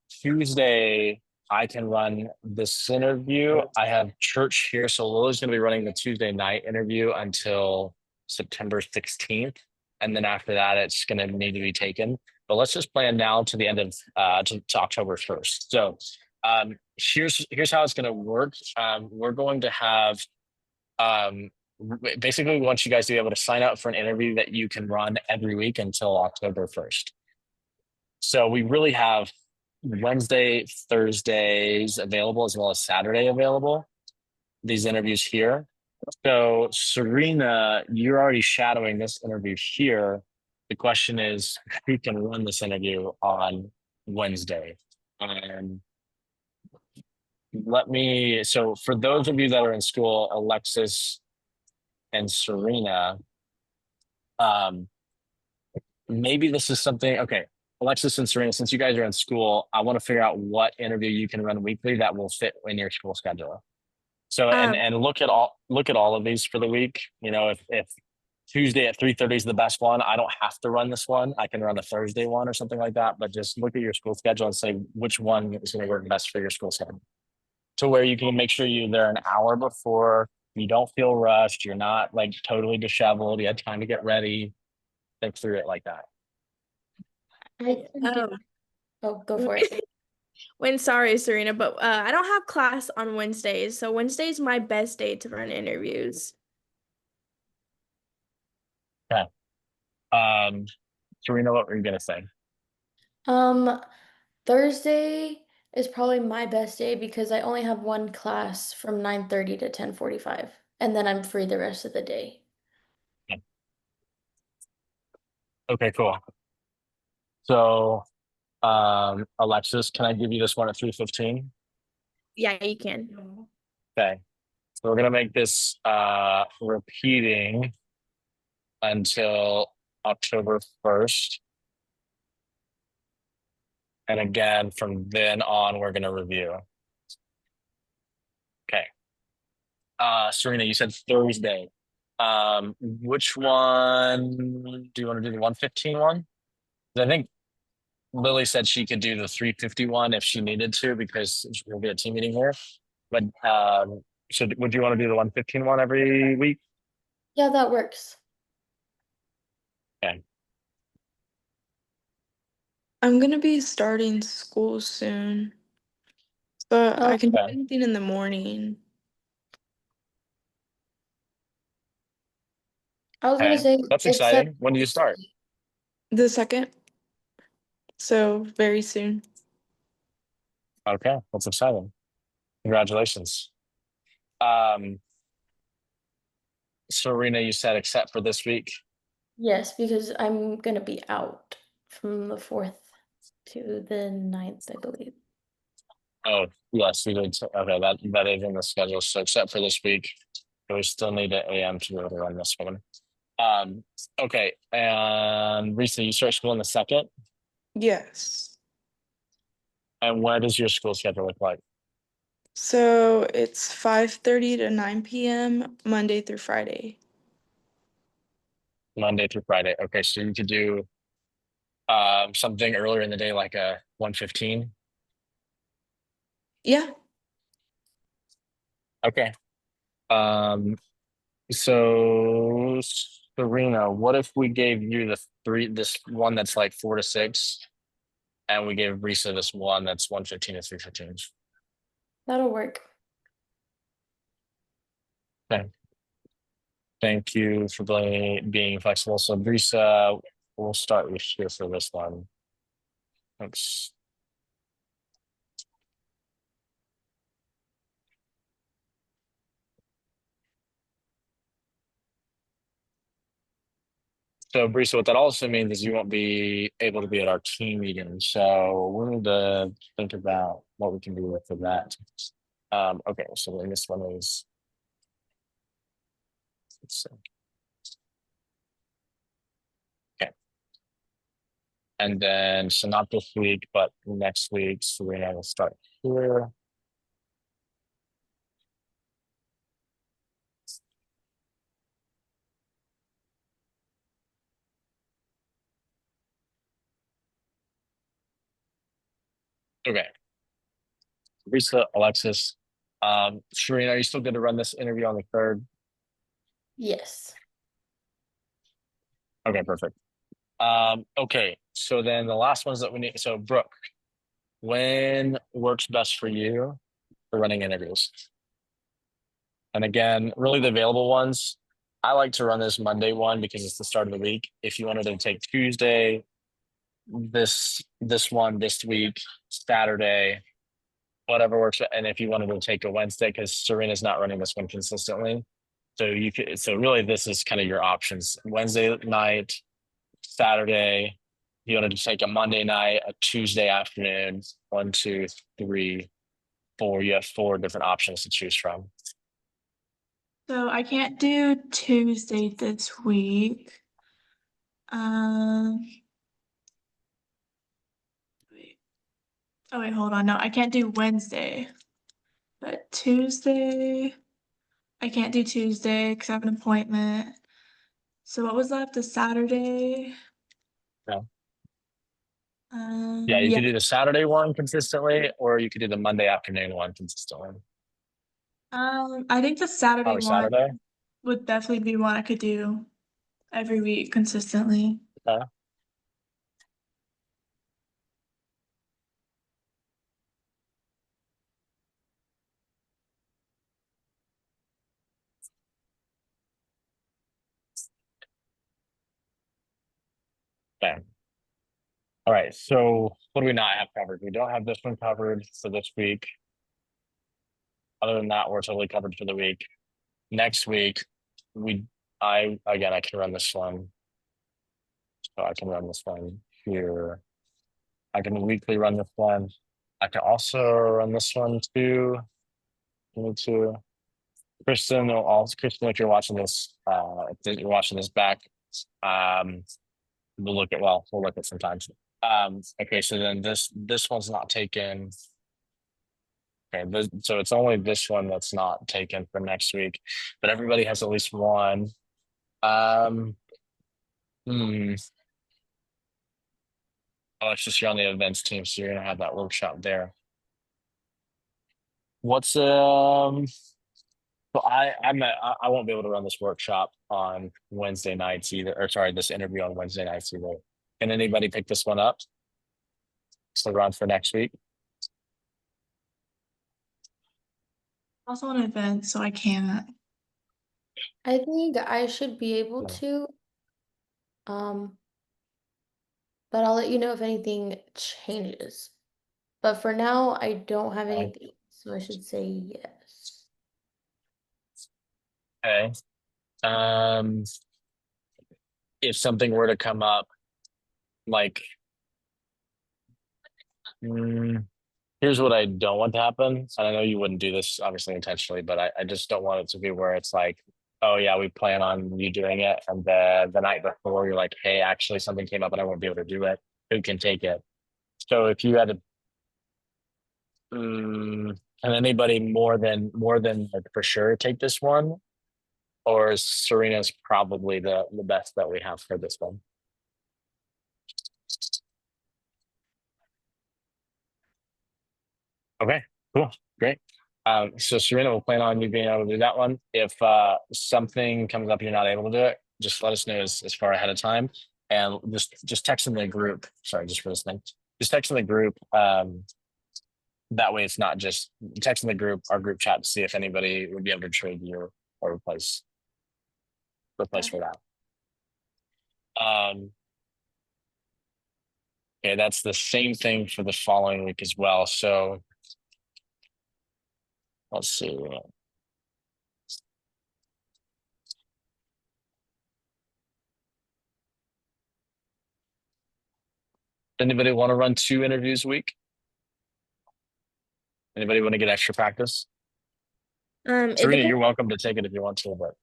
Tuesday, I can run this interview. I have church here, so Lily's gonna be running the Tuesday night interview until September 16th. And then after that, it's gonna need to be taken. But let's just plan now to the end of to October 1st. So here's how it's going to work. We're going to have basically we want you guys to be able to sign up for an interview that you can run every week until October 1st. So we really have Wednesday, Thursdays available as well as Saturday available. These interviews here. So Serena, you're already shadowing this interview here. The question is, who can run this interview on Wednesday? So for those of you that are in school, Alexis and Serena, maybe this is something, okay, Alexis and Serena, since you guys are in school, I want to figure out what interview you can run weekly that will fit in your school schedule. So, and look at all of these for the week. You know, if Tuesday at 3:30 is the best one, I don't have to run this one. I can run a Thursday one or something like that, but just look at your school schedule and say which one is going to work best for your school schedule. To where you can make sure you're there an hour before, you don't feel rushed, you're not like totally disheveled, you had time to get ready. Think through it like that. Oh, go for it. Sorry, Serena, but I don't have class on Wednesdays, so Wednesday's my best day to run interviews. Okay. Serena, what were you gonna say? Thursday is probably my best day because I only have one class from 9:30 to 10:45, and then I'm free the rest of the day. Okay, cool. So Alexis, can I give you this one at 3:15? Yeah, you can. Okay. So we're gonna make this repeating until October 1st. And again, from then on, we're gonna review. Okay. Serena, you said Thursday. Which one do you want to do? The 115 one? 'Cause I think Lily said she could do the 351 if she needed to because we'll be a team meeting here. But would you want to do the 115 one every week? Yeah, that works. Okay. I'm gonna be starting school soon, but I can do Okay. anything in the morning. I was gonna Okay. say, That's except exciting. When do you start? The 2nd, so very soon. Okay, that's exciting. Congratulations. Serena, you said except for this week. yes, because I'm gonna be out from the 4th to the 9th, I believe. Oh, yes, we did. Okay, that is in the schedule. So except for this week, we still need an AM to be able to run this one. Okay, and Risa, you start school on the 2nd. Yes. And what does your school schedule look like? So it's 5:30 to 9 p.m. Monday through Friday. Monday through Friday. Okay, so you could do something earlier in the day, like a 1:15. Yeah. Okay. Um, so Serena, what if we gave you this one that's like 4 to 6, and we gave Risa this one that's 1:15 to 3:15? That'll work. Okay. Thank you for being flexible. So Risa, we'll start with you for this one. Thanks. So, Brisa, what that also means is you won't be able to be at our team meeting. So we need to think about what we can do with that. Okay, so then this one is, let's see. Okay. And then, so not this week, but next week, Serena will start here. Okay. Brisa, Alexis, Serena, are you still good to run this interview on the 3rd? Yes. Okay, perfect. Okay, so then the last ones that we need, so Brooke, when works best for you for running interviews? And again, really the available ones, I like to run this Monday one because it's the start of the week. If you wanted to take Tuesday, this one this week, Saturday, whatever works. And if you wanted to take a Wednesday, because Serena's not running this one consistently. So you could, so really this is kind of your options. Wednesday night, Saturday, you wanted to take a Monday night, a Tuesday afternoon, 1, 2, 3, 4. You have 4 different options to choose from. So I can't do Tuesday this week. Wait. Oh wait, hold on. No, I can't do Wednesday. But Tuesday, I can't do Tuesday because I have an appointment. So what was left? The Saturday? Yeah. Yeah, you Yeah. could do the Saturday one consistently, or you could do the Monday afternoon one consistently. I think the Saturday Probably one Saturday. would definitely be one I could do every week consistently. Okay. Okay. All right. So what do we not have covered? We don't have this one covered for this week. Other than that, we're totally covered for the week. Next week, I can run this one. So I can run this one here. I can weekly run this one. I can also run this one too. Me too. Kristen, if you're watching this, if you're watching this back, um, we'll look at sometimes. Okay, so then this one's not taken. Okay, so it's only this one that's not taken for next week, but everybody has at least one. Um, hmm. Oh, it's just you're on the events team, so you're gonna have that workshop there. What's So I won't be able to run this workshop on Wednesday nights either, or sorry, this interview on Wednesday nights either. Can anybody pick this one up? So run for next week. Also an event, so I can't. I think I should be able Yeah. to. But I'll let you know if anything changes. But for now, I don't have Okay. anything, so I should say yes. Okay. If something were to come up, like, here's what I don't want to happen. And I know you wouldn't do this obviously intentionally, but I just don't want it to be where it's like, oh yeah, we plan on you doing it, and the night before you're like, hey, actually something came up and I won't be able to do it. Who can take it? So if you had to can anybody more than like for sure take this one? Or is Serena's probably the best that we have for this one? Okay, cool, great. So Serena will plan on you being able to do that one. If something comes up you're not able to do it, just let us know as far ahead of time, and just text in the group. Sorry, just for listening. Just text in the group. That way, it's not just text in the group, our group chat, to see if anybody would be able to trade you or replace for that. Okay, that's the same thing for the following week as well. So let's see. Anybody want to run 2 interviews a week? Anybody want to get extra practice? It Serena, depends. you're welcome to take it if you want to, but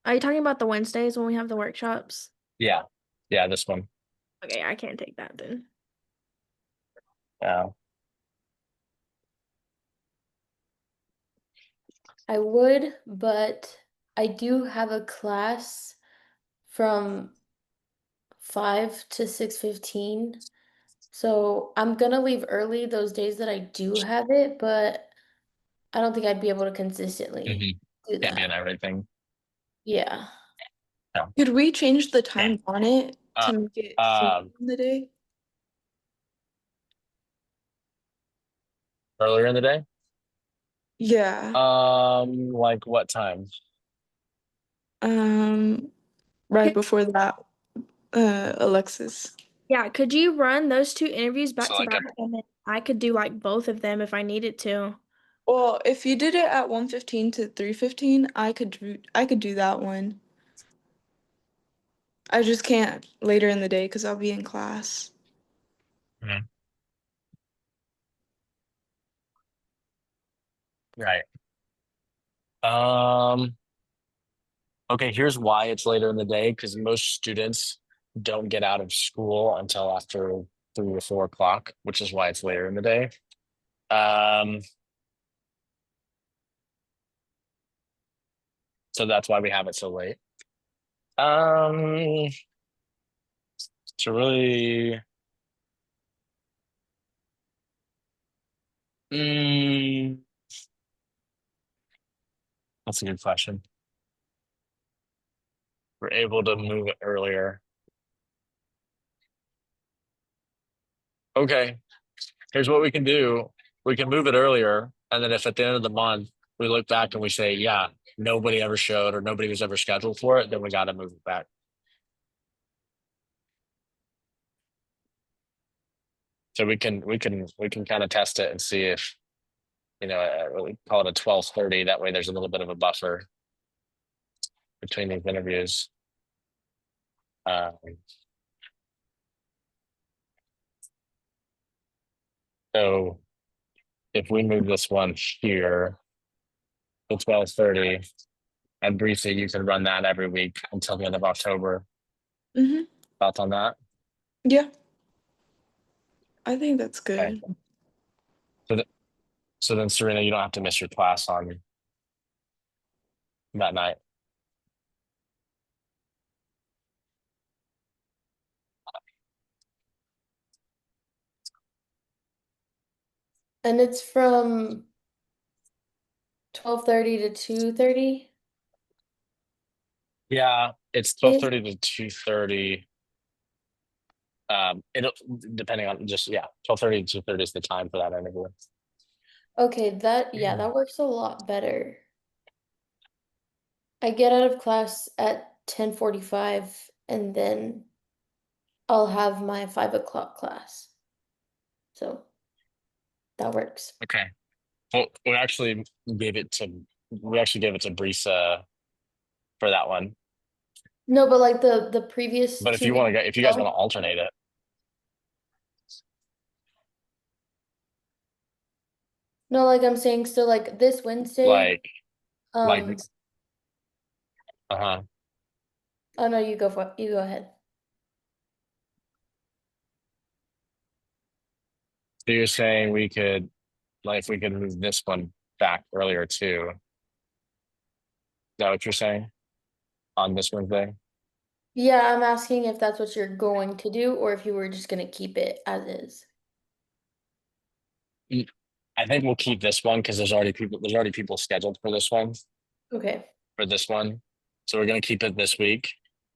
Are you talking about the Wednesdays when we have the workshops? yeah, this one. Okay, I can't take that then. Yeah. I would, but I do have a class from 5 to 6:15. So I'm gonna leave early those days that I do have it, but I don't think I'd be able to consistently do Can't be in that. everything. Yeah. Could we change the time on it Uh, to make it sooner Um, in the day? earlier in the day. Yeah. Like what time? Right before that, Alexis. Yeah, could you run those 2 interviews back So to like back, and then I could do like both of them if I needed to. Well, if you did it at 1:15 to 3:15, I could do that one. I just can't later in the day because I'll be in class. Right. Okay, here's why it's later in the day, because most students don't get out of school until after 3 or 4 o'clock, which is why it's later in the day. So that's why we have it so late. To really, mm, that's a good question. We're able to move it earlier. Okay, here's what we can do. We can move it earlier, and then if at the end of the month we look back and we say, yeah, nobody ever showed or nobody was ever scheduled for it, then we got to move it back. So we can kind of test it and see if, we call it a 12:30. That way there's a little bit of a buffer between these interviews. So if we move this one here to 12:30, and briefly you can run that every week until the end of October. Mm-hmm. Thoughts on that? Yeah. I think that's Okay. good. So then, Serena, you don't have to miss your class on that night. And it's from 12:30 to 2:30. Yeah, it's 12:30 to 2:30. It'll depending on 12:30 to 2:30 is the time for that interview. Okay, that works a lot better. I get out of class at 10:45 and then I'll have my 5 o'clock class. So that works. Okay. Well, we actually gave it to Brisa for that one. No, but like the previous But if 2 you want to weeks. go, if you guys want to alternate it, No, like I'm saying, so like this Wednesday, like, um, uh-huh. oh no, you go ahead. So you're saying we could like if we could move this one back earlier too. Is that what you're saying? On this Wednesday? Yeah, I'm asking if that's what you're going to do or if you were just gonna keep it as is. I think we'll keep this one because there's already people scheduled for this one. Okay. So we're gonna keep it this week.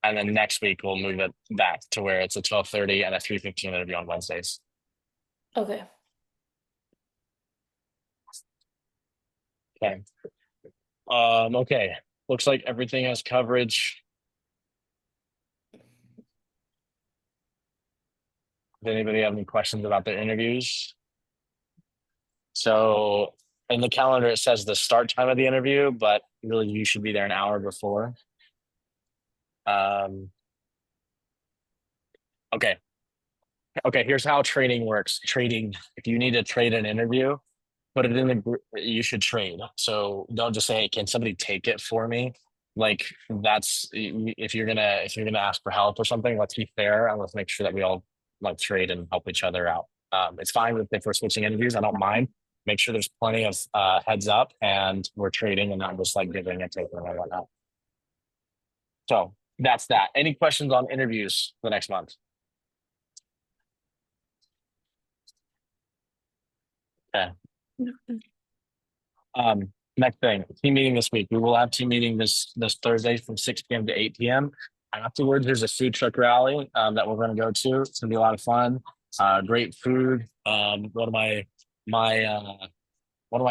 And then next week we'll move it back to where it's a 12:30 and a 3:15 interview on Wednesdays. Okay. Okay. Okay. Looks like everything has coverage. Does anybody have any questions about their interviews? So in the calendar, it says the start time of the interview, but really you should be there an hour before. Okay. Okay, here's how trading works. Trading, if you need to trade an interview, put it in the group, you should trade. So don't just say, can somebody take it for me? Like that's if you're gonna ask for help or something, let's be fair and let's make sure that we all like trade and help each other out. It's fine if we're switching interviews, I don't mind. Make sure there's plenty of heads up and we're trading and not just like giving and taking and whatnot. So that's that. Any questions on interviews for the next month? Okay. Next thing, team meeting this week. We will have team meeting this Thursday from 6 p.m. to 8 p.m. Afterwards, there's a food truck rally that we're going to go to. It's gonna be a lot of fun. Great food. One of my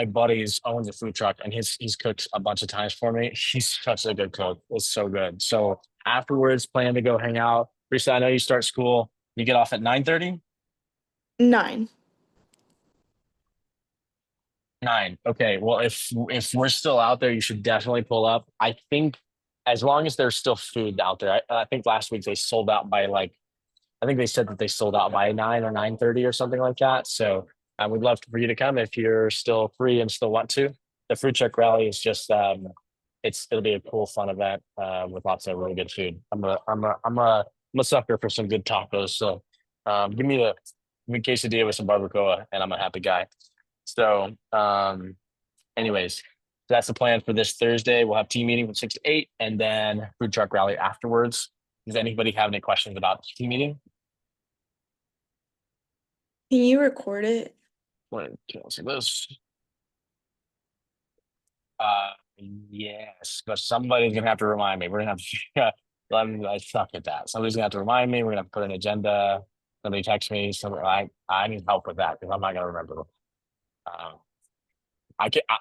buddies owns a food truck and he's cooked a bunch of times for me. He's such a good cook. It's so good. So afterwards, plan to go hang out. Risa, I know you start school. You get off at 9:30? 9. 9. Okay. Well, if we're still out there, you should definitely pull up. I think as long as there's still food out there. I think last week they sold out by like, I think they said that they sold out by 9 or 9:30 or something like that. So I would love for you to come if you're still free and still want to. The food truck rally is just it'll be a cool fun event with lots of really good food. I'm a sucker for some good tacos. So give me a quesadilla with some barbacoa and I'm a happy guy. So anyways, that's the plan for this Thursday. We'll have team meeting from 6 to 8 and then food truck rally afterwards. Does anybody have any questions about team meeting? Can you record it? Wait, can I see this? Yes, but somebody's gonna have to remind me. We're gonna have to I suck at that. Somebody's gonna have to remind me. We're gonna have to put an agenda. Somebody text me. I need help with that because I'm not gonna remember.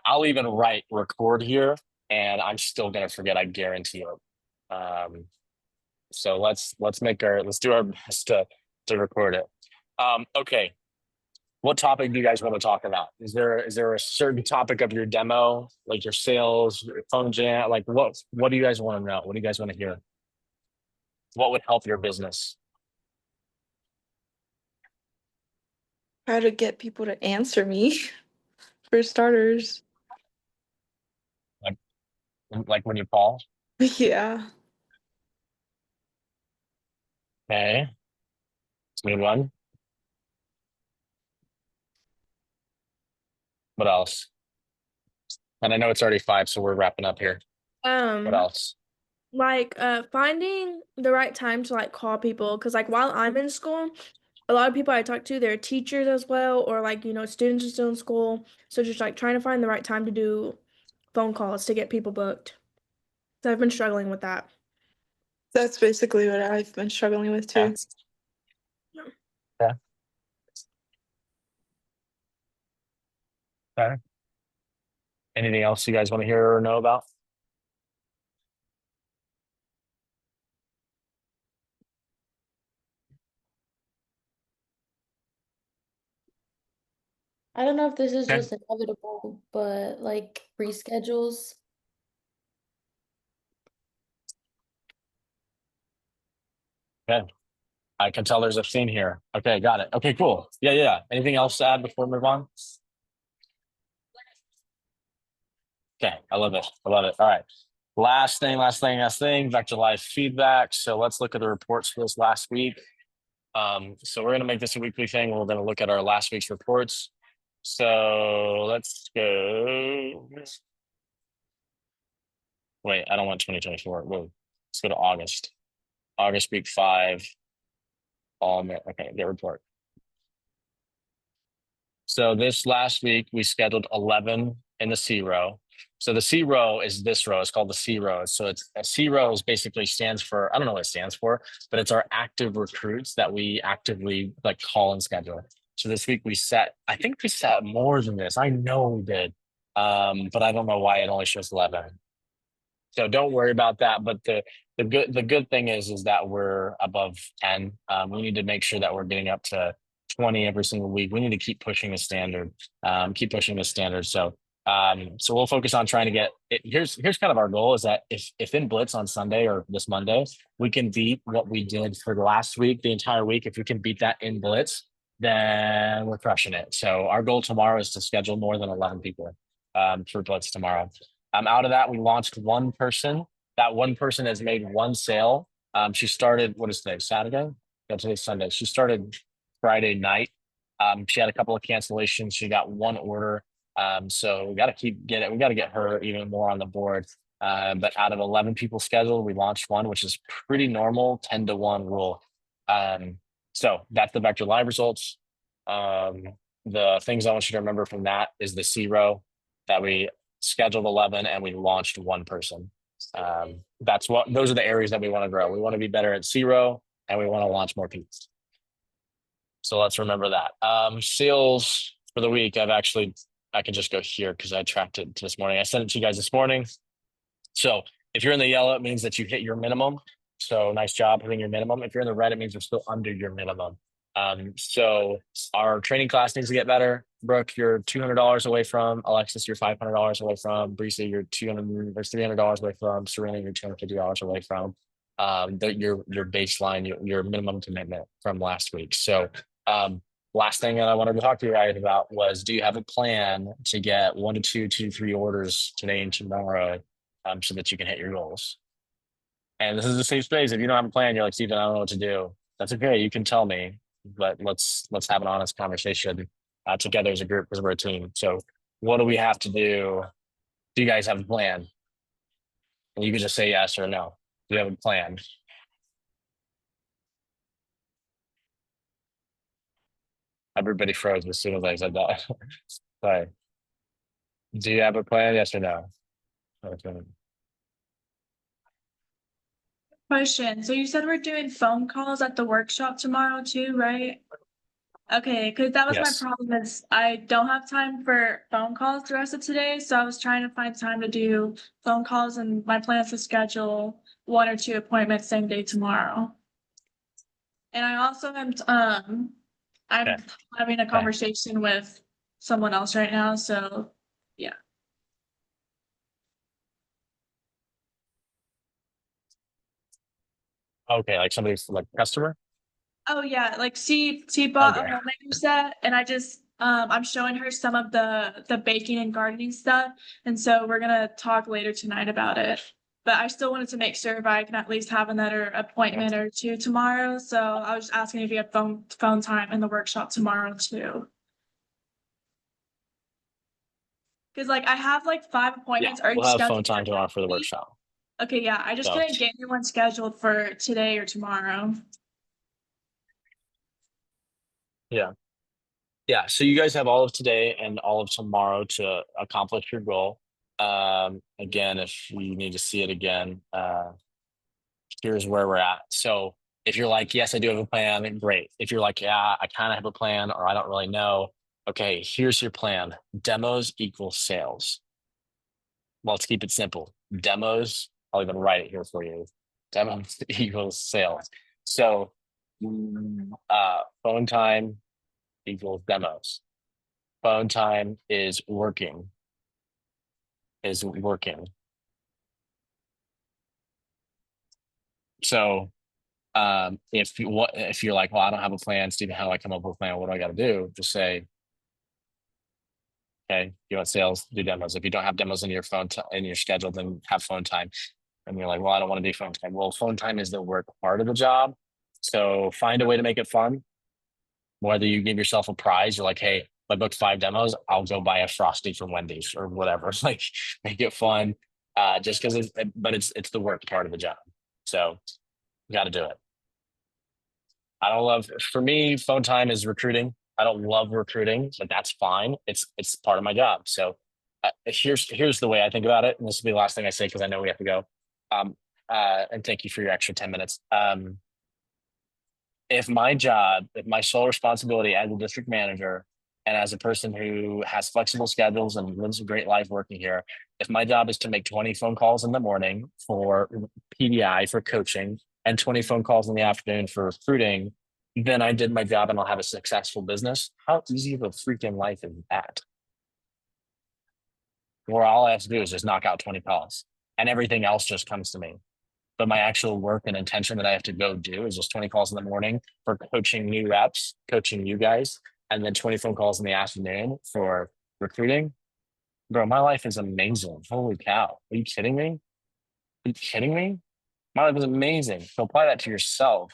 I'll even write record here and I'm still gonna forget, I guarantee it. So let's do our best to record it. Okay. What topic do you guys want to talk about? Is there a certain topic of your demo, like your sales, your phone jam? Like what do you guys want to know? What do you guys want to hear? What would help your business? How to get people to answer me, for starters. Like when you call? Yeah. Okay. It's a good one. What else? And I know it's already 5, so we're wrapping up here. What else? Like finding the right time to like call people, because like while I'm in school, a lot of people I talk to, they're teachers as well, or like students are still in school, so just like trying to find the right time to do phone calls to get people booked. So I've been struggling with that. That's basically what I've been struggling with too. Yeah. Okay. Anything else you guys want to hear or know about? I don't know if this is Okay. just inevitable, but like reschedules. Okay. I can tell there's a theme here. Okay, got it. Okay, cool. Yeah. Anything else to add before we move on? Okay, I love it. All right. Last thing, back to live feedback. So let's look at the reports for this last week. So we're gonna make this a weekly thing. We're gonna look at our last week's reports. So let's go. Wait, I don't want 2024. Whoa. Let's go to August. August week 5. Okay, get report. So this last week we scheduled 11 in the C row. So the C row is this row. It's called the C row. So it's a C row is basically stands for, I don't know what it stands for, but it's our active recruits that we actively like call and schedule. So this week I think we set more than this. I know we did. But I don't know why it only shows 11. So don't worry about that. But the good thing is that we're above 10. We need to make sure that we're getting up to 20 every single week. We need to keep pushing the standard. So we'll focus on trying to get it. Here's kind of our goal is that if in Blitz on Sunday or this Monday, we can beat what we did for the last week, the entire week. If we can beat that in Blitz, then we're crushing it. So our goal tomorrow is to schedule more than 11 people for Blitz tomorrow. Out of that, we launched one person. That one person has made one sale. She started, what is today, Saturday? No, today's Sunday. She started Friday night. She had a couple of cancellations. She got one order. So we got to we got to get her even more on the board. But out of 11 people scheduled, we launched one, which is pretty normal, 10-to-1 rule. So that's the Vector Live results. The things I want you to remember from that is the C row that we scheduled 11 and we launched one person. Those are the areas that we want to grow. We want to be better at C row and we want to launch more people. So let's remember that. Sales for the week, I can just go here because I tracked it this morning. I sent it to you guys this morning. So if you're in the yellow, it means that you hit your minimum. So nice job hitting your minimum. If you're in the red, it means you're still under your minimum. So our training class needs to get better. Brooke, you're $200 away from. Alexis, you're $500 away from. Brisa, you're $300 away from. Serena, you're $250 away from. Your baseline, your minimum commitment from last week. So last thing that I wanted to talk to you guys about was, do you have a plan to get 1 to 2, 2 to 3 orders today and tomorrow, so that you can hit your goals? And this is a safe space. If you don't have a plan, you're like, Steven, I don't know what to do. That's okay. You can tell me, but let's have an honest conversation together as a group because we're a team. So what do we have to do? Do you guys have a plan? And you can just say yes or no. Do you have a plan? Everybody froze as soon as I said that. Sorry. Do you have a plan? Yes or no? Okay. Question. So you said we're doing phone calls at the workshop tomorrow too, right? Okay, because that was Yes. my problem is I don't have time for phone calls the rest of today. So I was trying to find time to do phone calls and my plan is to schedule 1 or 2 appointments same day tomorrow. And I also am I'm Okay. having a conversation with someone else right now. So yeah. Okay, like somebody's like customer? Oh yeah, like she bought a Okay. homemaker set and I just I'm showing her some of the baking and gardening stuff. And so we're gonna talk later tonight about it. But I still wanted to make sure if I can at least have another appointment or 2 tomorrow. So I was just asking if you have phone time in the workshop tomorrow too. Cause like I have like 5 Yeah, appointments already we'll have scheduled phone time for tomorrow for the next week. workshop. Okay, yeah, I just So couldn't get anyone scheduled for today or tomorrow. yeah. Yeah. So you guys have all of today and all of tomorrow to accomplish your goal. Again, if you need to see it again, here's where we're at. So if you're like, yes, I do have a plan, then great. If you're like, yeah, I kind of have a plan or I don't really know. Okay, here's your plan. Demos equals sales. Well, let's keep it simple. Demos, I'll even write it here for you. Demos equals sales. So phone time equals demos. Phone time is working. So if you're like, well, I don't have a plan, Steven, how do I come up with a plan? What do I got to do? Just say, okay, you want sales, do demos. If you don't have demos in your in your schedule, then have phone time. And you're like, well, I don't want to do phone time. Well, phone time is the work part of the job. So find a way to make it fun. Whether you give yourself a prize, you're like, hey, I booked 5 demos, I'll go buy a Frosty from Wendy's or whatever. Like make it fun. Just because but it's the work part of the job. So you got to do it. I don't love, for me, phone time is recruiting. I don't love recruiting, but that's fine. It's part of my job. So here's the way I think about it, and this will be the last thing I say because I know we have to go. And thank you for your extra 10 minutes. If my sole responsibility as a district manager and as a person who has flexible schedules and lives a great life working here, if my job is to make 20 phone calls in the morning for PDI for coaching and 20 phone calls in the afternoon for recruiting, then I did my job and I'll have a successful business. How easy of a freaking life is that? Where all I have to do is just knock out 20 calls and everything else just comes to me. But my actual work and intention that I have to go do is just 20 calls in the morning for coaching new reps, coaching you guys, and then 20 phone calls in the afternoon for recruiting. Bro, my life is amazing. Holy cow. Are you kidding me? Are you kidding me? My life is amazing. So apply that to yourself.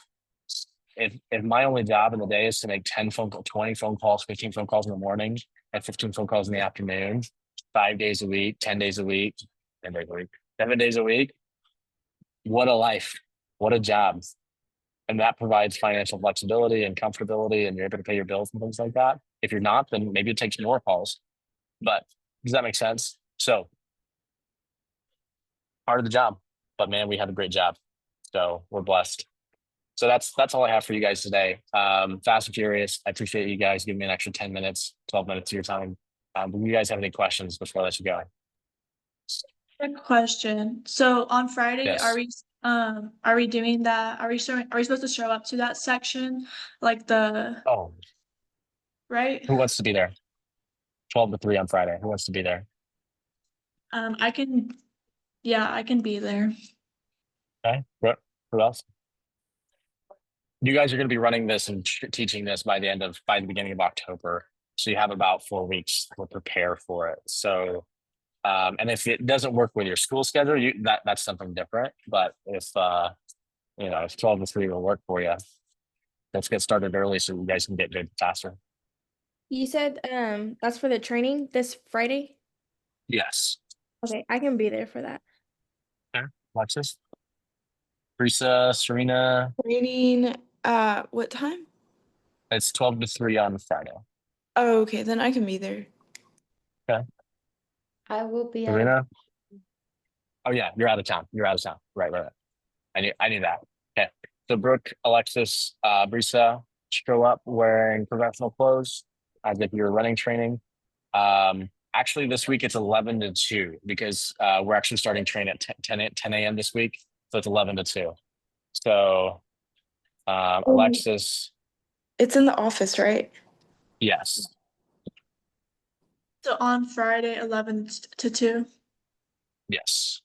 If my only job in the day is to make 20 phone calls, 15 phone calls in the morning, and 15 phone calls in the afternoon, 5 days a week, 10 days a week, 10 days a week, 7 days a week, what a life, what a job. And that provides financial flexibility and comfortability, and you're able to pay your bills and things like that. If you're not, then maybe it takes more calls. But does that make sense? So part of the job, but man, we have a great job. So we're blessed. So that's all I have for you guys today. Fast and Furious. I appreciate you guys giving me an extra 10 minutes, 12 minutes of your time. Do you guys have any questions before I let you go? Quick question. So on Friday, Yes. are we doing that? Are we supposed to show up to that section? Like Oh, right? who wants to be there? 12 to 3 on Friday. Who wants to be there? I can be there. Okay. Who else? You guys are going to be running this and teaching this by the beginning of October. So you have about 4 weeks to prepare for it. So, and if it doesn't work with your school schedule, that's something different. But if 12 to 3 will work for you, let's get started early so you guys can get good faster. You said that's for the training this Friday? Yes. Okay, I can be there for that. Okay. Alexis, Teresa, Serena. Training what time? It's 12 to 3 on Friday. Oh, okay, then I can be there. I will be out. Serena. Oh yeah, you're out of town. You're out of town. Right. I knew that. Okay. So Brooke, Alexis, Brisa, show up wearing professional clothes as if you're running training. Actually, this week it's 11 to 2 because we're actually starting train at 10 a.m. this week. So it's 11 to 2. So Alexis, It's in the office, right? yes. So on Friday, 11 to 2. Yes.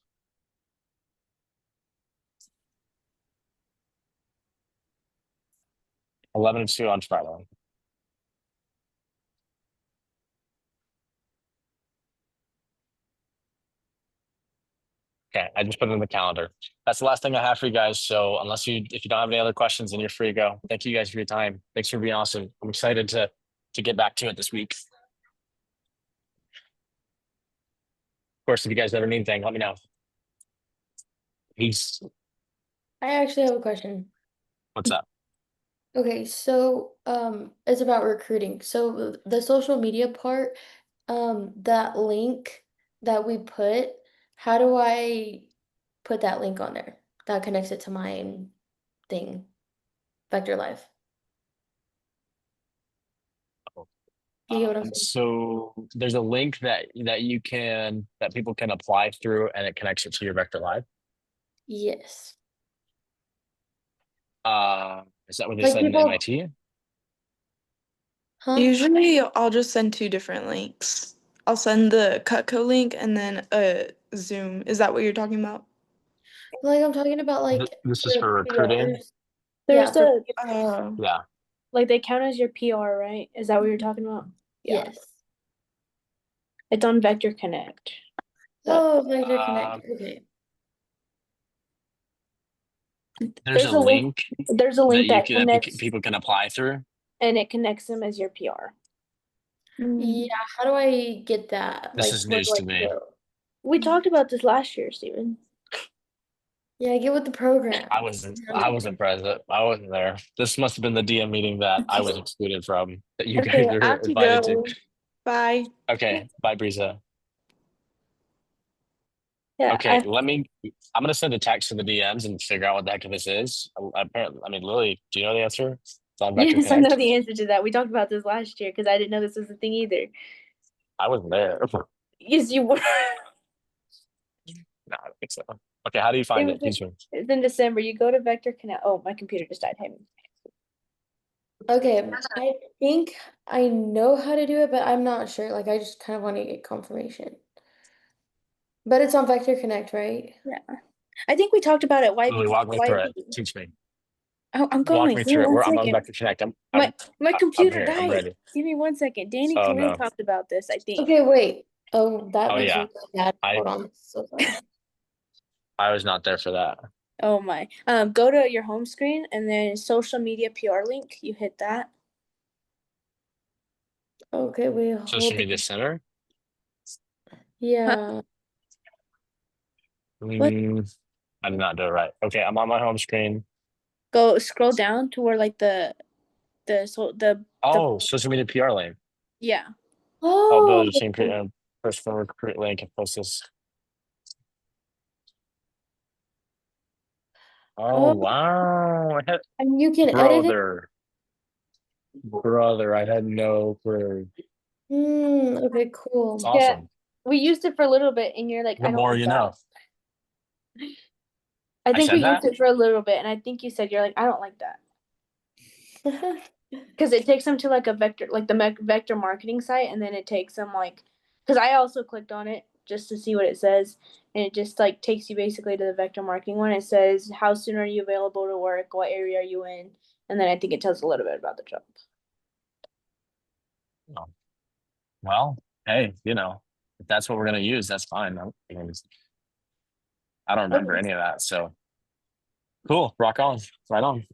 $11 to 2 on Friday. Okay, I just put it in the calendar. That's the last thing I have for you guys. So if you don't have any other questions, then you're free to go. Thank you guys for your time. Thanks for being awesome. I'm excited to get back to it this week. Of course, if you guys ever need anything, let me know. Peace. I actually have a question. What's up? Okay, so it's about recruiting. So the social media part, that link that we put, how do I put that link on there? That connects it to my thing, Vector Live. You get what I'm saying? So there's a link that people can apply through, and it connects it to your Vector Live. Yes. Is that what they Like said in people- MIT? Huh? Usually I'll just send 2 different links. I'll send the Cutco link and then a Zoom. Is that what you're talking about? Like I'm talking about like This is your for recruiting. PRs. There's Yeah, the Yeah. like they count as your PR, right? Is that what you're talking about? Yeah. Yes. It's on Vector Connect. Oh, Vector Connect. Okay. There's a link There's a link that that connects people can apply through. and it connects them as your PR. Yeah, how do I get that? This Like, is where news do I to me. go? We talked about this last year, Steven. Yeah, get with the program. I wasn't present. I wasn't there. This must have been the DM meeting that I was excluded from, that you Okay, guys I are have to invited to. go. Bye. Okay, bye, Brisa. Yeah, Okay, I'm gonna send a text to the DMs and figure out what the heck this is. Apparently, I mean, Lily, do you know the answer? It's on Vector yes, I know Connect. the answer to that. We talked about this last year because I didn't know this was a thing either. I wasn't there. Yes, you were. No, I don't think so. Okay, how do you find It it? was Teach me. It's in December. You go to Vector Connect. Oh, my computer just died. Hang on. Okay, I think I know how to do it, but I'm not sure. Like, I just kind of want to get confirmation. But it's on Vector Connect, right? Yeah. I think we talked about it. Lily, walk me through it. Teach me. Oh, I'm Walk going. me Give me through it. one I'm on second. Vector Connect. My I'm computer here. I'm died. ready. Give me 1 second. Danny Oh Corinne no. talked about this, I think. Okay, wait. Oh, that Oh makes yeah. me bad. I Hold on. So sorry. I was not there for that. Oh my. Go to your home screen and then social media PR link. You hit that. Okay, wait, Social hold media on. center. Yeah. What? I did not do it right. Okay, I'm on my home screen. Go scroll down to where like the Oh, social media PR link. yeah. Oh, Oh, build your team, create a personal recruit link and post this. Oh oh, wow! and you can edit it. Brother, I had no clue. Okay, It's cool. Yeah. awesome. We used it for a little bit and you're like, The I don't more like you that. know. I I think said we used that. it for a little bit and I think you said you're like, I don't like that. Because it takes them to like a vector, like the vector marketing site, and then it takes them like, because I also clicked on it just to see what it says, and it just like takes you basically to the vector marketing one. It says how soon are you available to work, what area are you in, and then I think it tells a little bit about the job. Oh, well, hey, if that's what we're gonna use, that's fine. I don't remember Okay. any of that. So cool. Rock on. Right on.